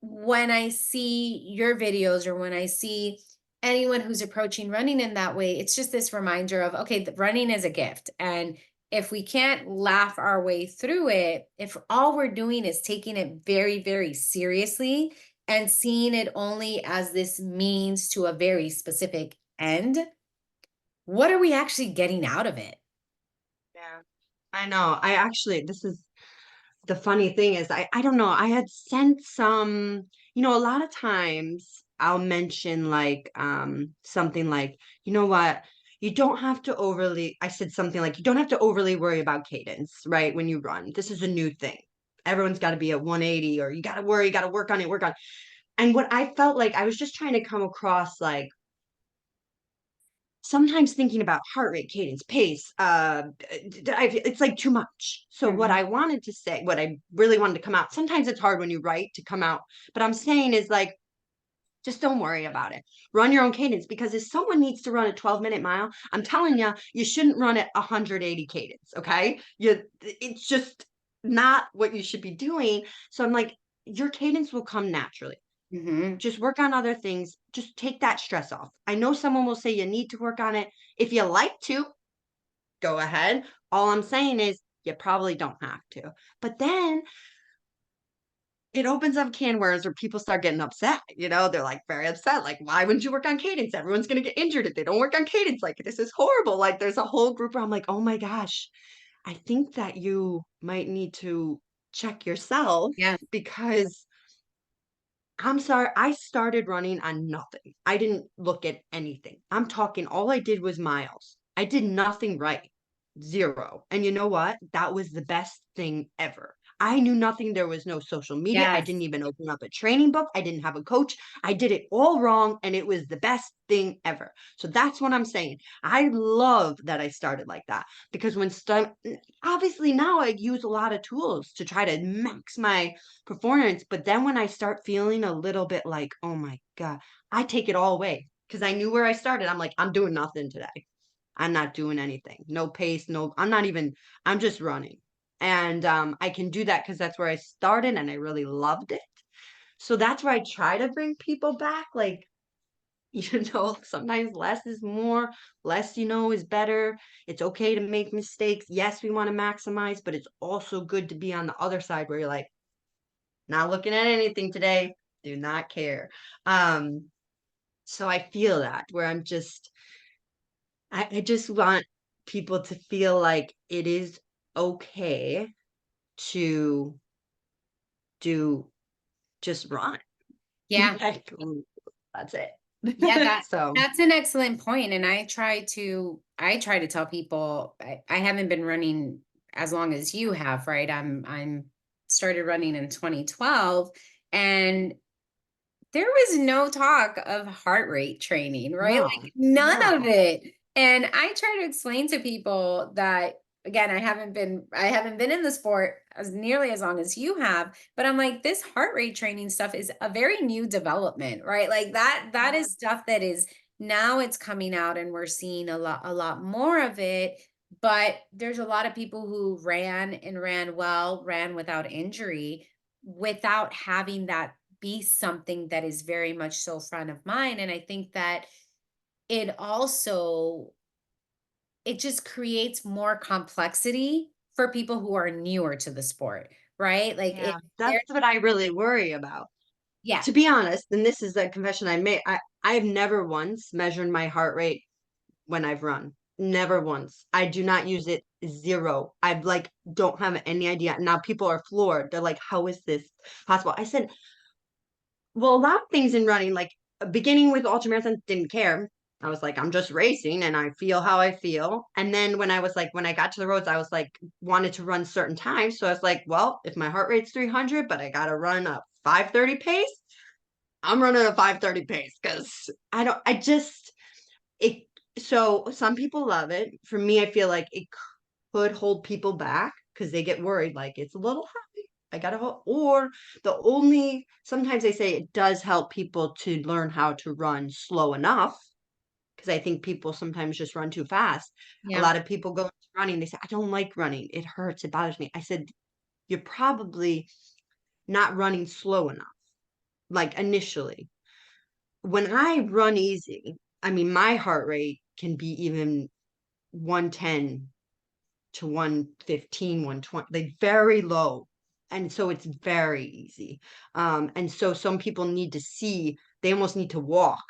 when I see your videos or when I see anyone who's approaching running in that way, it's just this reminder of, okay, running is a gift. And if we can't laugh our way through it, if all we're doing is taking it very, very seriously and seeing it only as this means to a very specific end, what are we actually getting out of it? Yeah. I know. I actually, this is the funny thing is I don't know. I had sent some, a lot of times I'll mention like something like, you know what? You don't have to overly, I said something like, you don't have to overly worry about cadence, right? When you run. This is a new thing. Everyone's got to be at 180, or you got to worry, you got to work on it, work on it. And what I felt like I was just trying to come across like sometimes thinking about heart rate, cadence, pace, it's like too much. So what Mhm. I wanted to say, what I really wanted to come out, sometimes it's hard when you write to come out, but I'm saying is like, just don't worry about it. Run your own cadence, because if someone needs to run a 12-minute mile, I'm telling you, you shouldn't run at 180 cadence. Okay. It's just not what you should be doing. So I'm like, your cadence will come naturally. Mhm. Just work on other things. Just take that stress off. I know someone will say you need to work on it. If you like to, go ahead. All I'm saying is you probably don't have to. But then it opens up a can of worms where people start getting upset. They're like very upset. Like, why wouldn't you work on cadence? Everyone's going to get injured if they don't work on cadence. Like, this is horrible. Like, there's a whole group where I'm like, oh my gosh, I think that you might need to check yourself, Yeah. because I'm sorry, I started running on nothing. I didn't look at anything. I'm talking, all I did was miles. I did nothing right. Zero. And you know what? That was the best thing ever. I knew nothing. There was no social media. I Yes. didn't even open up a training book. I didn't have a coach. I did it all wrong, and it was the best thing ever. So that's what I'm saying. I love that I started like that, because obviously now I use a lot of tools to try to max my performance. But then when I start feeling a little bit like, oh my God, I take it all away, because I knew where I started. I'm like, I'm doing nothing today. I'm not doing anything. No pace, no, I'm just running. And I can do that because that's where I started and I really loved it. So that's where I try to bring people back. Like, sometimes less is more, less, is better. It's okay to make mistakes. Yes, we want to maximize, but it's also good to be on the other side where you're like, not looking at anything today. Do not care. Um, so I feel that where I just want people to feel like it is okay to do just run. Yeah. Like, that's Yeah, it. So that's an excellent point, and I try to tell people I haven't been running as long as you have, right? I'm started running in 2012, and there was no talk of heart rate training, right? no, Like none of no. it. And I try to explain to people that again, I haven't been in the sport as nearly as long as you have, but I'm like this heart rate training stuff is a very new development, right? Like that Yeah. is stuff that is now it's coming out and we're seeing a lot more of it, but there's a lot of people who ran and ran well, ran without injury, without having that be something that is very much so front of mind. And I think that it also it just creates more complexity for people who are newer to the sport, right? Like Yeah, if that's they're what I really worry about. yeah, To be honest, and this is a confession I made, I've never once measured my heart rate when I've run. Never once. I do not use it. Zero. I've like don't have any idea. Now people are floored. They're like, how is this possible? I said, well, a lot of things in running, like beginning with ultramarathon, didn't care. I was like, I'm just racing and I feel how I feel. And then when I got to the roads, I was like, wanted to run certain times. So I was like, well, if my heart rate's 300, but I got to run a 5:30 pace, I'm running a 5:30 pace, because I just, it, so some people love it. For me, I feel like it could hold people back. because they get worried, like it's a little high. I gotta hold, or sometimes they say it does help people to learn how to run slow enough, because I think people sometimes just run too fast. A Yeah. lot of people go into running, they say, I don't like running. It hurts, it bothers me. I said, you're probably not running slow enough, like initially. When I run easy, I mean, my heart rate can be even 110 to 115, 120, like very low. And so it's very easy. And so some people need to see, they almost need to walk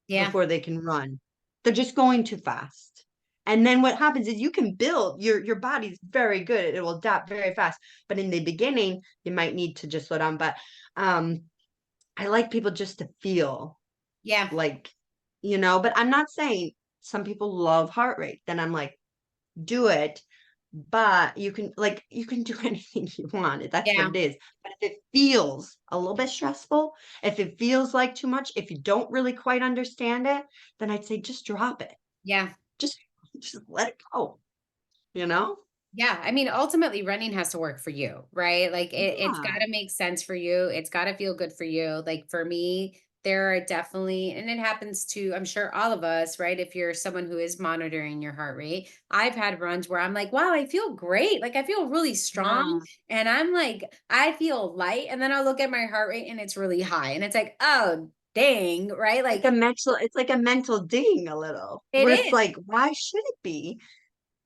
Yeah. before they can run. They're just going too fast. And then what happens is you can build your body's very good. It will adapt very fast. But in the beginning, you might need to just slow down. But I like people just to feel Yeah. like, but I'm not saying some people love heart rate. Then I'm like, do it, but you can do anything you want. That's what Yeah. it is. But if it feels a little bit stressful, if it feels like too much, if you don't really quite understand it, then I'd say just drop it. Yeah. Just just let it go, you know? Yeah, I mean, ultimately, running has to work for you, right? Like it's got Yeah. to make sense for you. It's got to feel good for you. Like for me, there are definitely, and it happens to, I'm sure all of us, right? If you're someone who is monitoring your heart rate, I've had runs where I'm like, wow, I feel great. Like I feel really strong. Yeah. And I'm like, I feel light. And then I'll look at my heart rate and it's really high. And it's like, oh, dang, right? Like Like a mental, it's like a mental ding a little, it where it's is. like, why should it be?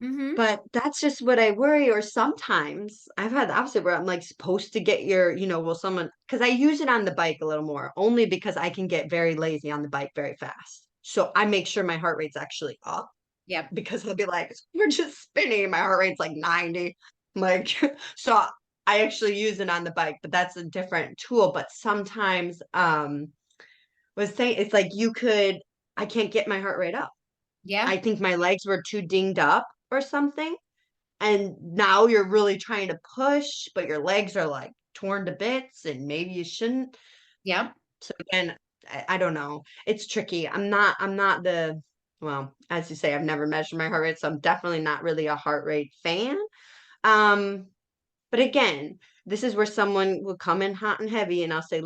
Mm-hmm. But that's just what I worry. Or sometimes I've had the opposite where I'm like supposed to get well, someone, because I use it on the bike a little more, only because I can get very lazy on the bike very fast. So I make sure my heart rate's actually up, Yep. because I'll be like, we're just spinning. My heart rate's like 90. I'm like, so I actually use it on the bike, but that's a different tool. But sometimes, was saying it's like I can't get my heart rate up. Yeah. I think my legs were too dinged up or something. And now you're really trying to push, but your legs are like torn to bits and maybe you shouldn't. Yep. So again, I don't know. It's tricky. I'm not well, as you say, I've never measured my heart rate, so I'm definitely not really a heart rate fan. Um, but again, this is where someone will come in hot and heavy and I'll say,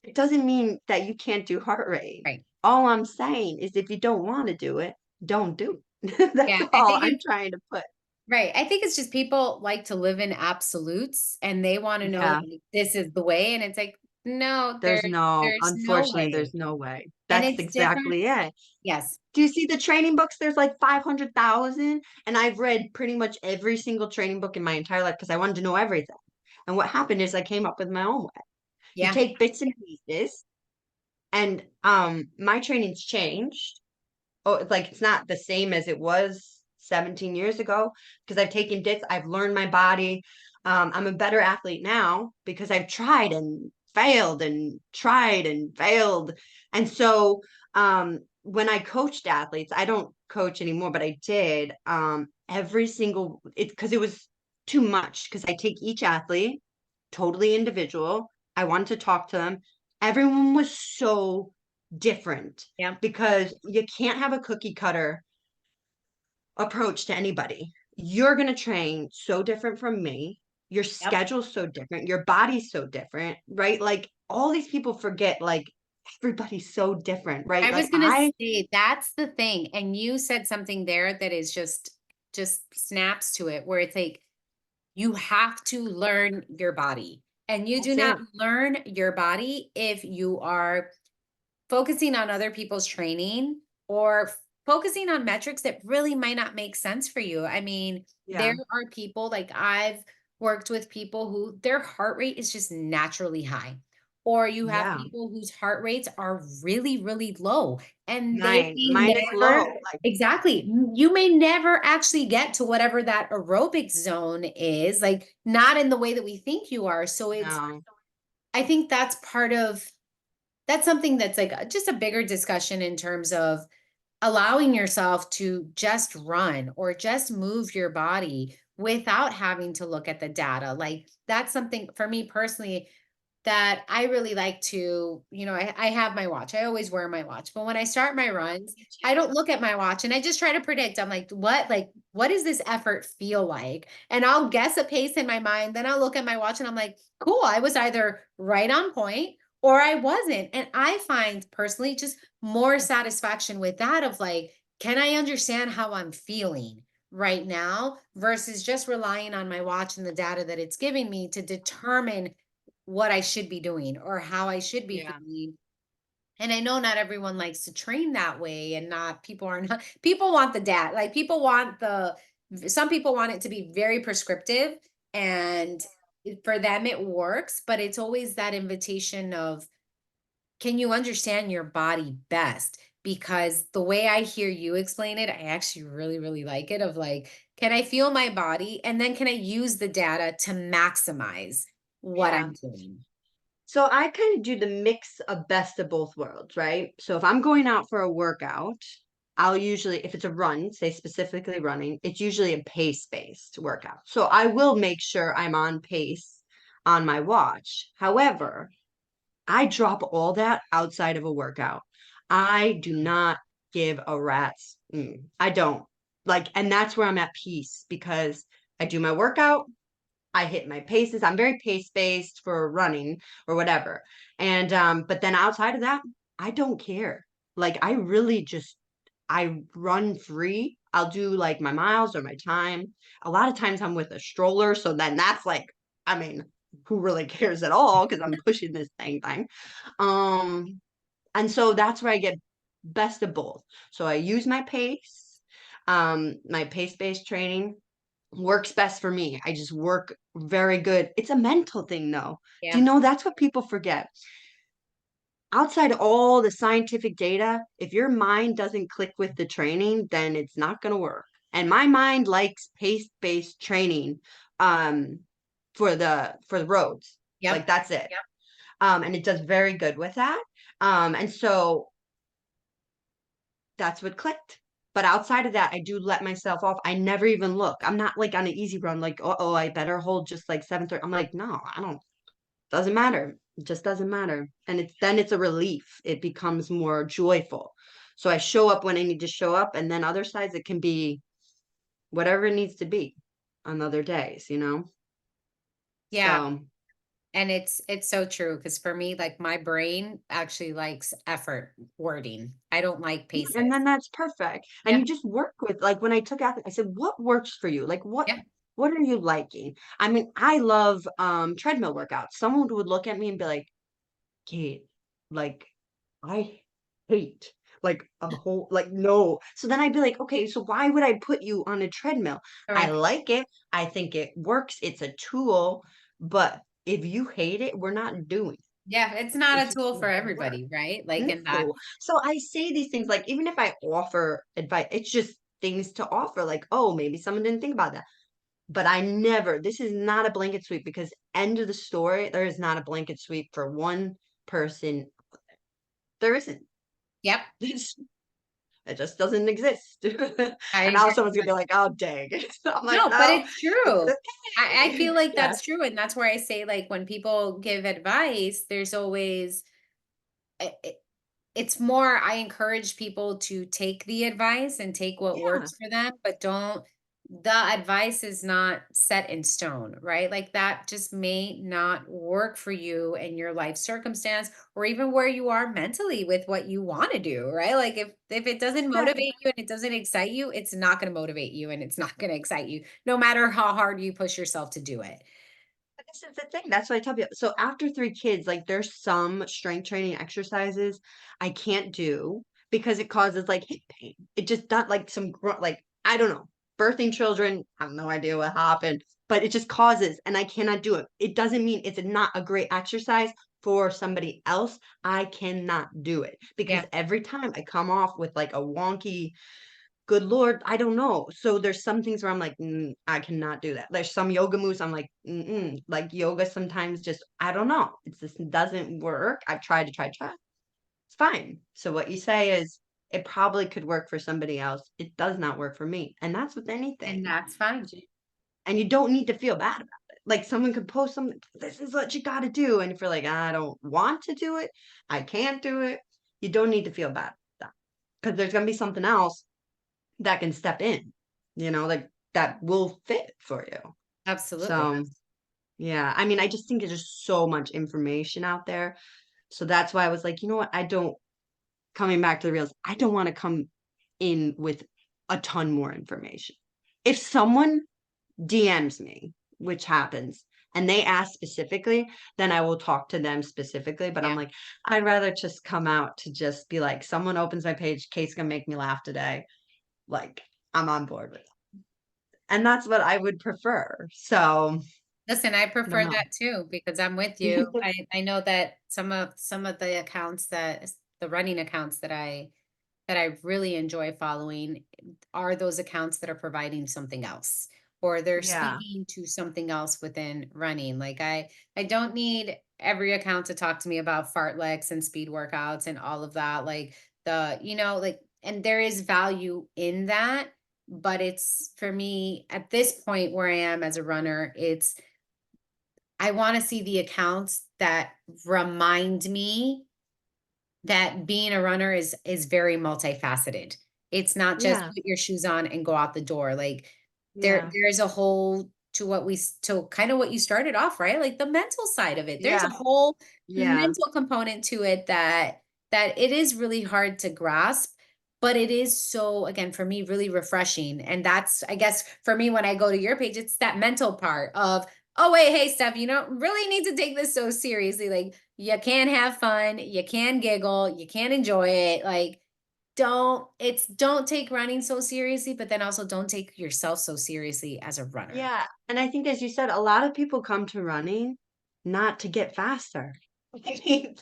it doesn't mean that you can't do heart rate. Right. All I'm saying is if you don't want to do it, don't do it. That's Yeah. I all think I'm it's trying to put. right. I think it's just people like to live in absolutes and they want to know Yeah. like, this is the way. And it's like, no, there's no Unfortunately, way. there's no way. And That's it's different. exactly it. Yes. Do you see the training books? There's like 500,000, and I've read pretty much every single training book in my entire life because I wanted to know everything. And what happened is I came up with my own way. You Yeah. take bits and pieces, and my training's changed. Oh, it's like it's not the same as it was 17 years ago because I've taken bits, I've learned my body. I'm a better athlete now because I've tried and failed and tried and failed. And so when I coached athletes, I don't coach anymore, but I did every single it because it was too much because I take each athlete totally individual. I wanted to talk to them. Everyone was so different Yeah. because you can't have a cookie cutter approach to anybody. You're going to train so different from me. Your Yep. schedule's so different. Your body's so different, right? Like all these people forget, like everybody's so different, right? I Like was gonna say that's the thing. And you said something there that is just snaps to it where it's like you have to learn your body. And you do that's not it. learn your body if you are focusing on other people's training or focusing on metrics that really might not make sense for you. I mean, there Yeah. are people like I've worked with people who their heart rate is just naturally high. Or you have Yeah. people whose heart rates are really, really low and they Mine may is never, low. Like, exactly, you may never actually get to whatever that aerobic zone is, like not in the way that we think you are. So no. I think that's something that's like just a bigger discussion in terms of allowing yourself to just run or just move your body without having to look at the data. Like that's something for me personally. that I really like to, I have my watch. I always wear my watch. But when I start my runs, I don't look at my watch and I just try to predict. I'm what does this effort feel like? And I'll guess a pace in my mind. Then I'll look at my watch and I'm like, cool, I was either right on point or I wasn't. And I find personally just more satisfaction with that of like, can I understand how I'm feeling right now versus just relying on my watch and the data that it's giving me to determine what I should be doing or how I should be Yeah. feeling. And I know not everyone likes to train that way, and not people are not people want the data. Like people want some people want it to be very prescriptive, and for them it works, but it's always that invitation of, can you understand your body best? Because the way I hear you explain it, I actually really, really like it of like, can I feel my body? And then can I use the data to maximize what Yeah. I'm doing? So I kind of do the mix of best of both worlds, right? So if I'm going out for a workout, I'll usually, if it's a run, say specifically running, it's usually a pace-based workout. So I will make sure I'm on pace on my watch. However, I drop all that outside of a workout. I do not give a rat's. I don't. Like, and that's where I'm at peace because I do my workout, I hit my paces. I'm very pace based for running or whatever. And but then outside of that, I don't care. Like I really just I run free. I'll do like my miles or my time. A lot of times I'm with a stroller, so then that's like, I mean, who really cares at all because I'm pushing this thing. Um and so that's where I get best of both. So I use my pace, my pace-based training works best for me. I just work very good. It's a mental thing though. Do you Yeah. know that's what people forget? Outside all the scientific data, if your mind doesn't click with the training, then it's not going to work. And my mind likes pace-based training for the roads. Like Yep. that's it. And it does very good with that. And so that's what clicked. But outside of that, I do let myself off. I never even look. I'm not like on an easy run, like, oh, I better hold just like 7:30. I'm like, no, I don't, doesn't matter. It just doesn't matter. And it's a relief. It becomes more joyful. So I show up when I need to show up. And then other sides, it can be whatever it needs to be on other days. Yeah. So And it's so true because for me, like my brain actually likes effort wording. I don't like yeah, paces. and then that's perfect. And Yeah. you just work with like when I took athlete, I said, what works for you? Like Yeah. what are you liking? I mean, I love treadmill workouts. Someone would look at me and be like, Kate, like I hate like a whole like no. So then I'd be like, okay, so why would I put you on a treadmill? I Correct. like it. I think it works. It's a tool, but if you hate it, we're not doing it. Yeah. It's not It's a just tool for not gonna work. everybody, right? Like in that. No. So I say these things like even if I offer advice, it's just things to offer, like, oh, maybe someone didn't think about that. But I never, this is not a blanket sweep because end of the story, there is not a blanket sweep for one person. There isn't. Yep. It's, it just doesn't exist. I And now agree. someone's gonna be like, oh dang. I'm like, No, but no, it's it's true. I okay. feel like Yeah. that's true. And that's where I say, like, when people give advice, there's always, i- i- it's more, I encourage people to take the advice and take what Yeah. works for them, but don't, the advice is not set in stone, right? Like that just may not work for you and your life circumstance, or even where you are mentally with what you want to do, right? Like if it doesn't Exactly. motivate you and it doesn't excite you, it's not going to motivate you and it's not going to excite you, no matter how hard you push yourself to do it. But this is the thing. That's what I tell people. So after 3 kids, like there's some strength training exercises I can't do because it causes like hip pain. It just not like like I don't know. Birthing children, I have no idea what happened, but it just causes, and I cannot do it. It doesn't mean it's not a great exercise for somebody else. I cannot do it because Yeah. every time I come off with like a wonky good Lord, I don't know. So there's some things where I'm like, I cannot do that. There's some yoga moves I'm like, like yoga sometimes just, I don't know. It just doesn't work. I've tried to try. It's fine. So what you say is, it probably could work for somebody else. It does not work for me. And that's with And anything. that's fine. And you don't need to feel bad about it. like someone could post something, this is what you got to do. And if you're like, I don't want to do it, I can't do it, you don't need to feel bad about that, because there's going to be something else that can step in, like that will fit for you. Absolutely. So, yeah, I mean, I just think there's just so much information out there. So that's why I was like, you know what? Coming back to the reals, I don't want to come in with a ton more information. If someone DMs me, which happens, and they ask specifically, then I will talk to them specifically. But I'm Yeah. like, I'd rather just come out to just be like, someone opens my page, Kate's gonna make me laugh today. Like, I'm on board with it. And that's what I would prefer. So Listen, I I don't prefer know. that too because I'm with you. I know that some of the accounts the running accounts that I really enjoy following are those accounts that are providing something else or they're Yeah. speaking to something else within running. Like I don't need every account to talk to me about fartleks and speed workouts and all of that. Like like and there is value in that, but it's for me at this point where I am as a runner, I want to see the accounts that remind me that being a runner is very multifaceted. It's not just Yeah. put your shoes on and go out the door. Like Yeah. there's a whole to to kind of what you started off, right? Like the mental side of it. There's a Yeah. whole Yeah. mental component to it that it is really hard to grasp, but it is so again for me really refreshing. And that's I guess for me when I go to your page, it's that mental part of, oh wait, hey Steph, you don't really need to take this so seriously. Like you can have fun, you can giggle, you can enjoy it. Like don't take running so seriously, but then also don't take yourself so seriously as a runner. Yeah. And I think, as you said, a lot of people come to running not to get faster. I mean,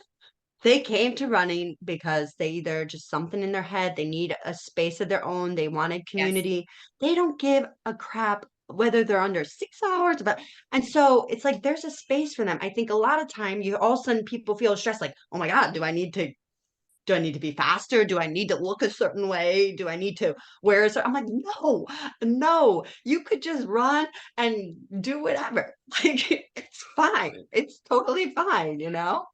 they came to running because they either just something in their head, they need a space of their own, they wanted Yes. community. They don't give a crap whether they're under 6 hours, but and so it's like there's a space for them. I think a lot of time you all of a sudden people feel stressed, like, oh my God, do I need to be faster? Do I need to look a certain way? Do I need to wear a certain? I'm like, no, no, you could just run and do whatever. Like, it's fine. It's totally fine.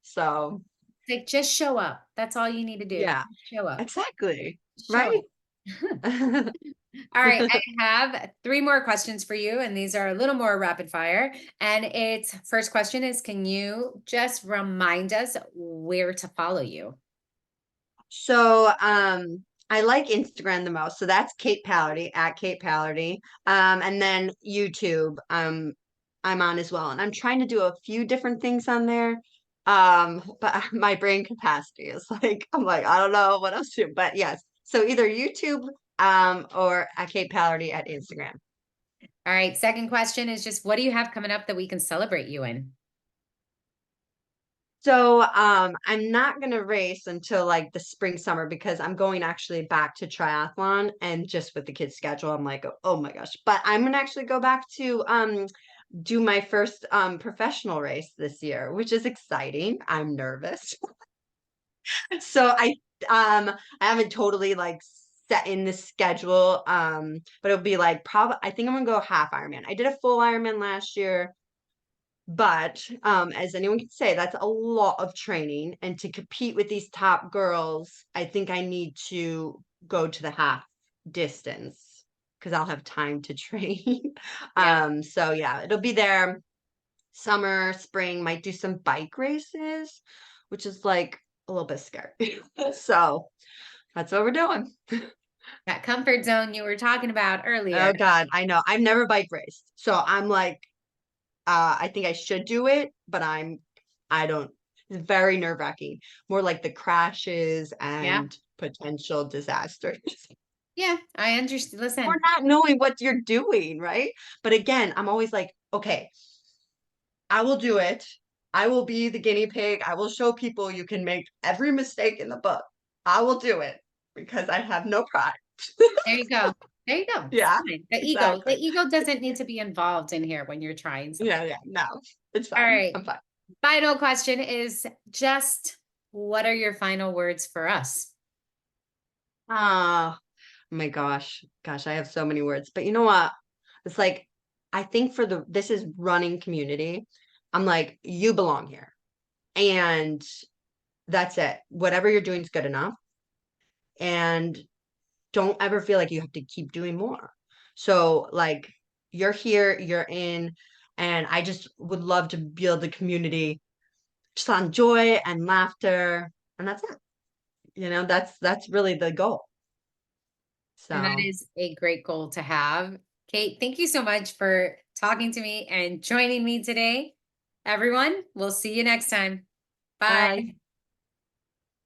So, Like just show up. That's all you need to do. yeah, Show up. exactly. Show Right? up. All right, I have three more questions for you, and these are a little more rapid fire. And it's first question is, can you just remind us where to follow you? So, I like Instagram the most. So that's Kate Pallardy at Kate Pallardy. And then YouTube, I'm on as well. And I'm trying to do a few different things on there. But my brain capacity is like, I'm like, I don't know what else to do. But yes. So either YouTube, or at Kate Pallardy at Instagram. All right, second question is just what do you have coming up that we can celebrate you in? So, I'm not gonna race until like the spring, summer, because I'm going actually back to triathlon, and just with the kids' schedule, I'm like, oh my gosh. But I'm gonna actually go back to do my first professional race this year, which is exciting. I'm nervous. So I haven't totally like set in the schedule. But it'll be like probably I think I'm gonna go half Ironman. I did a full Ironman last year. But, as anyone can say, that's a lot of training, and to compete with these top girls, I think I need to go to the half distance because 'cause I'll have time to train. Yeah. So yeah, it'll be there summer, spring, might do some bike races, which is, like, a little bit scary. So, that's what we're doing. That comfort zone you were talking about Oh earlier. god, I know. I've never bike raced, so I'm like, I think I should do it, but I don't. It's very nerve-wracking. More like the crashes Yeah. and potential disasters. Yeah, I understand. Or Listen, not knowing what you're doing, right? But again, I'm always like, okay, I will do it. I will be the guinea pig. I will show people you can make every mistake in the book. I will do it because I have no pride. there you go. There you go. It's Yeah, fine. The exactly. ego doesn't need to be involved in here when you're trying Yeah, something. yeah, no, it's All fine. right. I'm fine. Final question is just what are your final words for us? Ah, oh my gosh. Gosh, I have so many words. But you know what? It's like I think for this is running community. I'm like, you belong here. And that's it. Whatever you're doing is good enough. And don't ever feel like you have to keep doing more. So like you're here, you're in, and I just would love to build a community just on joy and laughter. And that's it. That's really the goal. And that So is a great goal to have. Kate, thank you so much for talking to me and joining me today. Everyone, we'll see you next time. Bye. bye.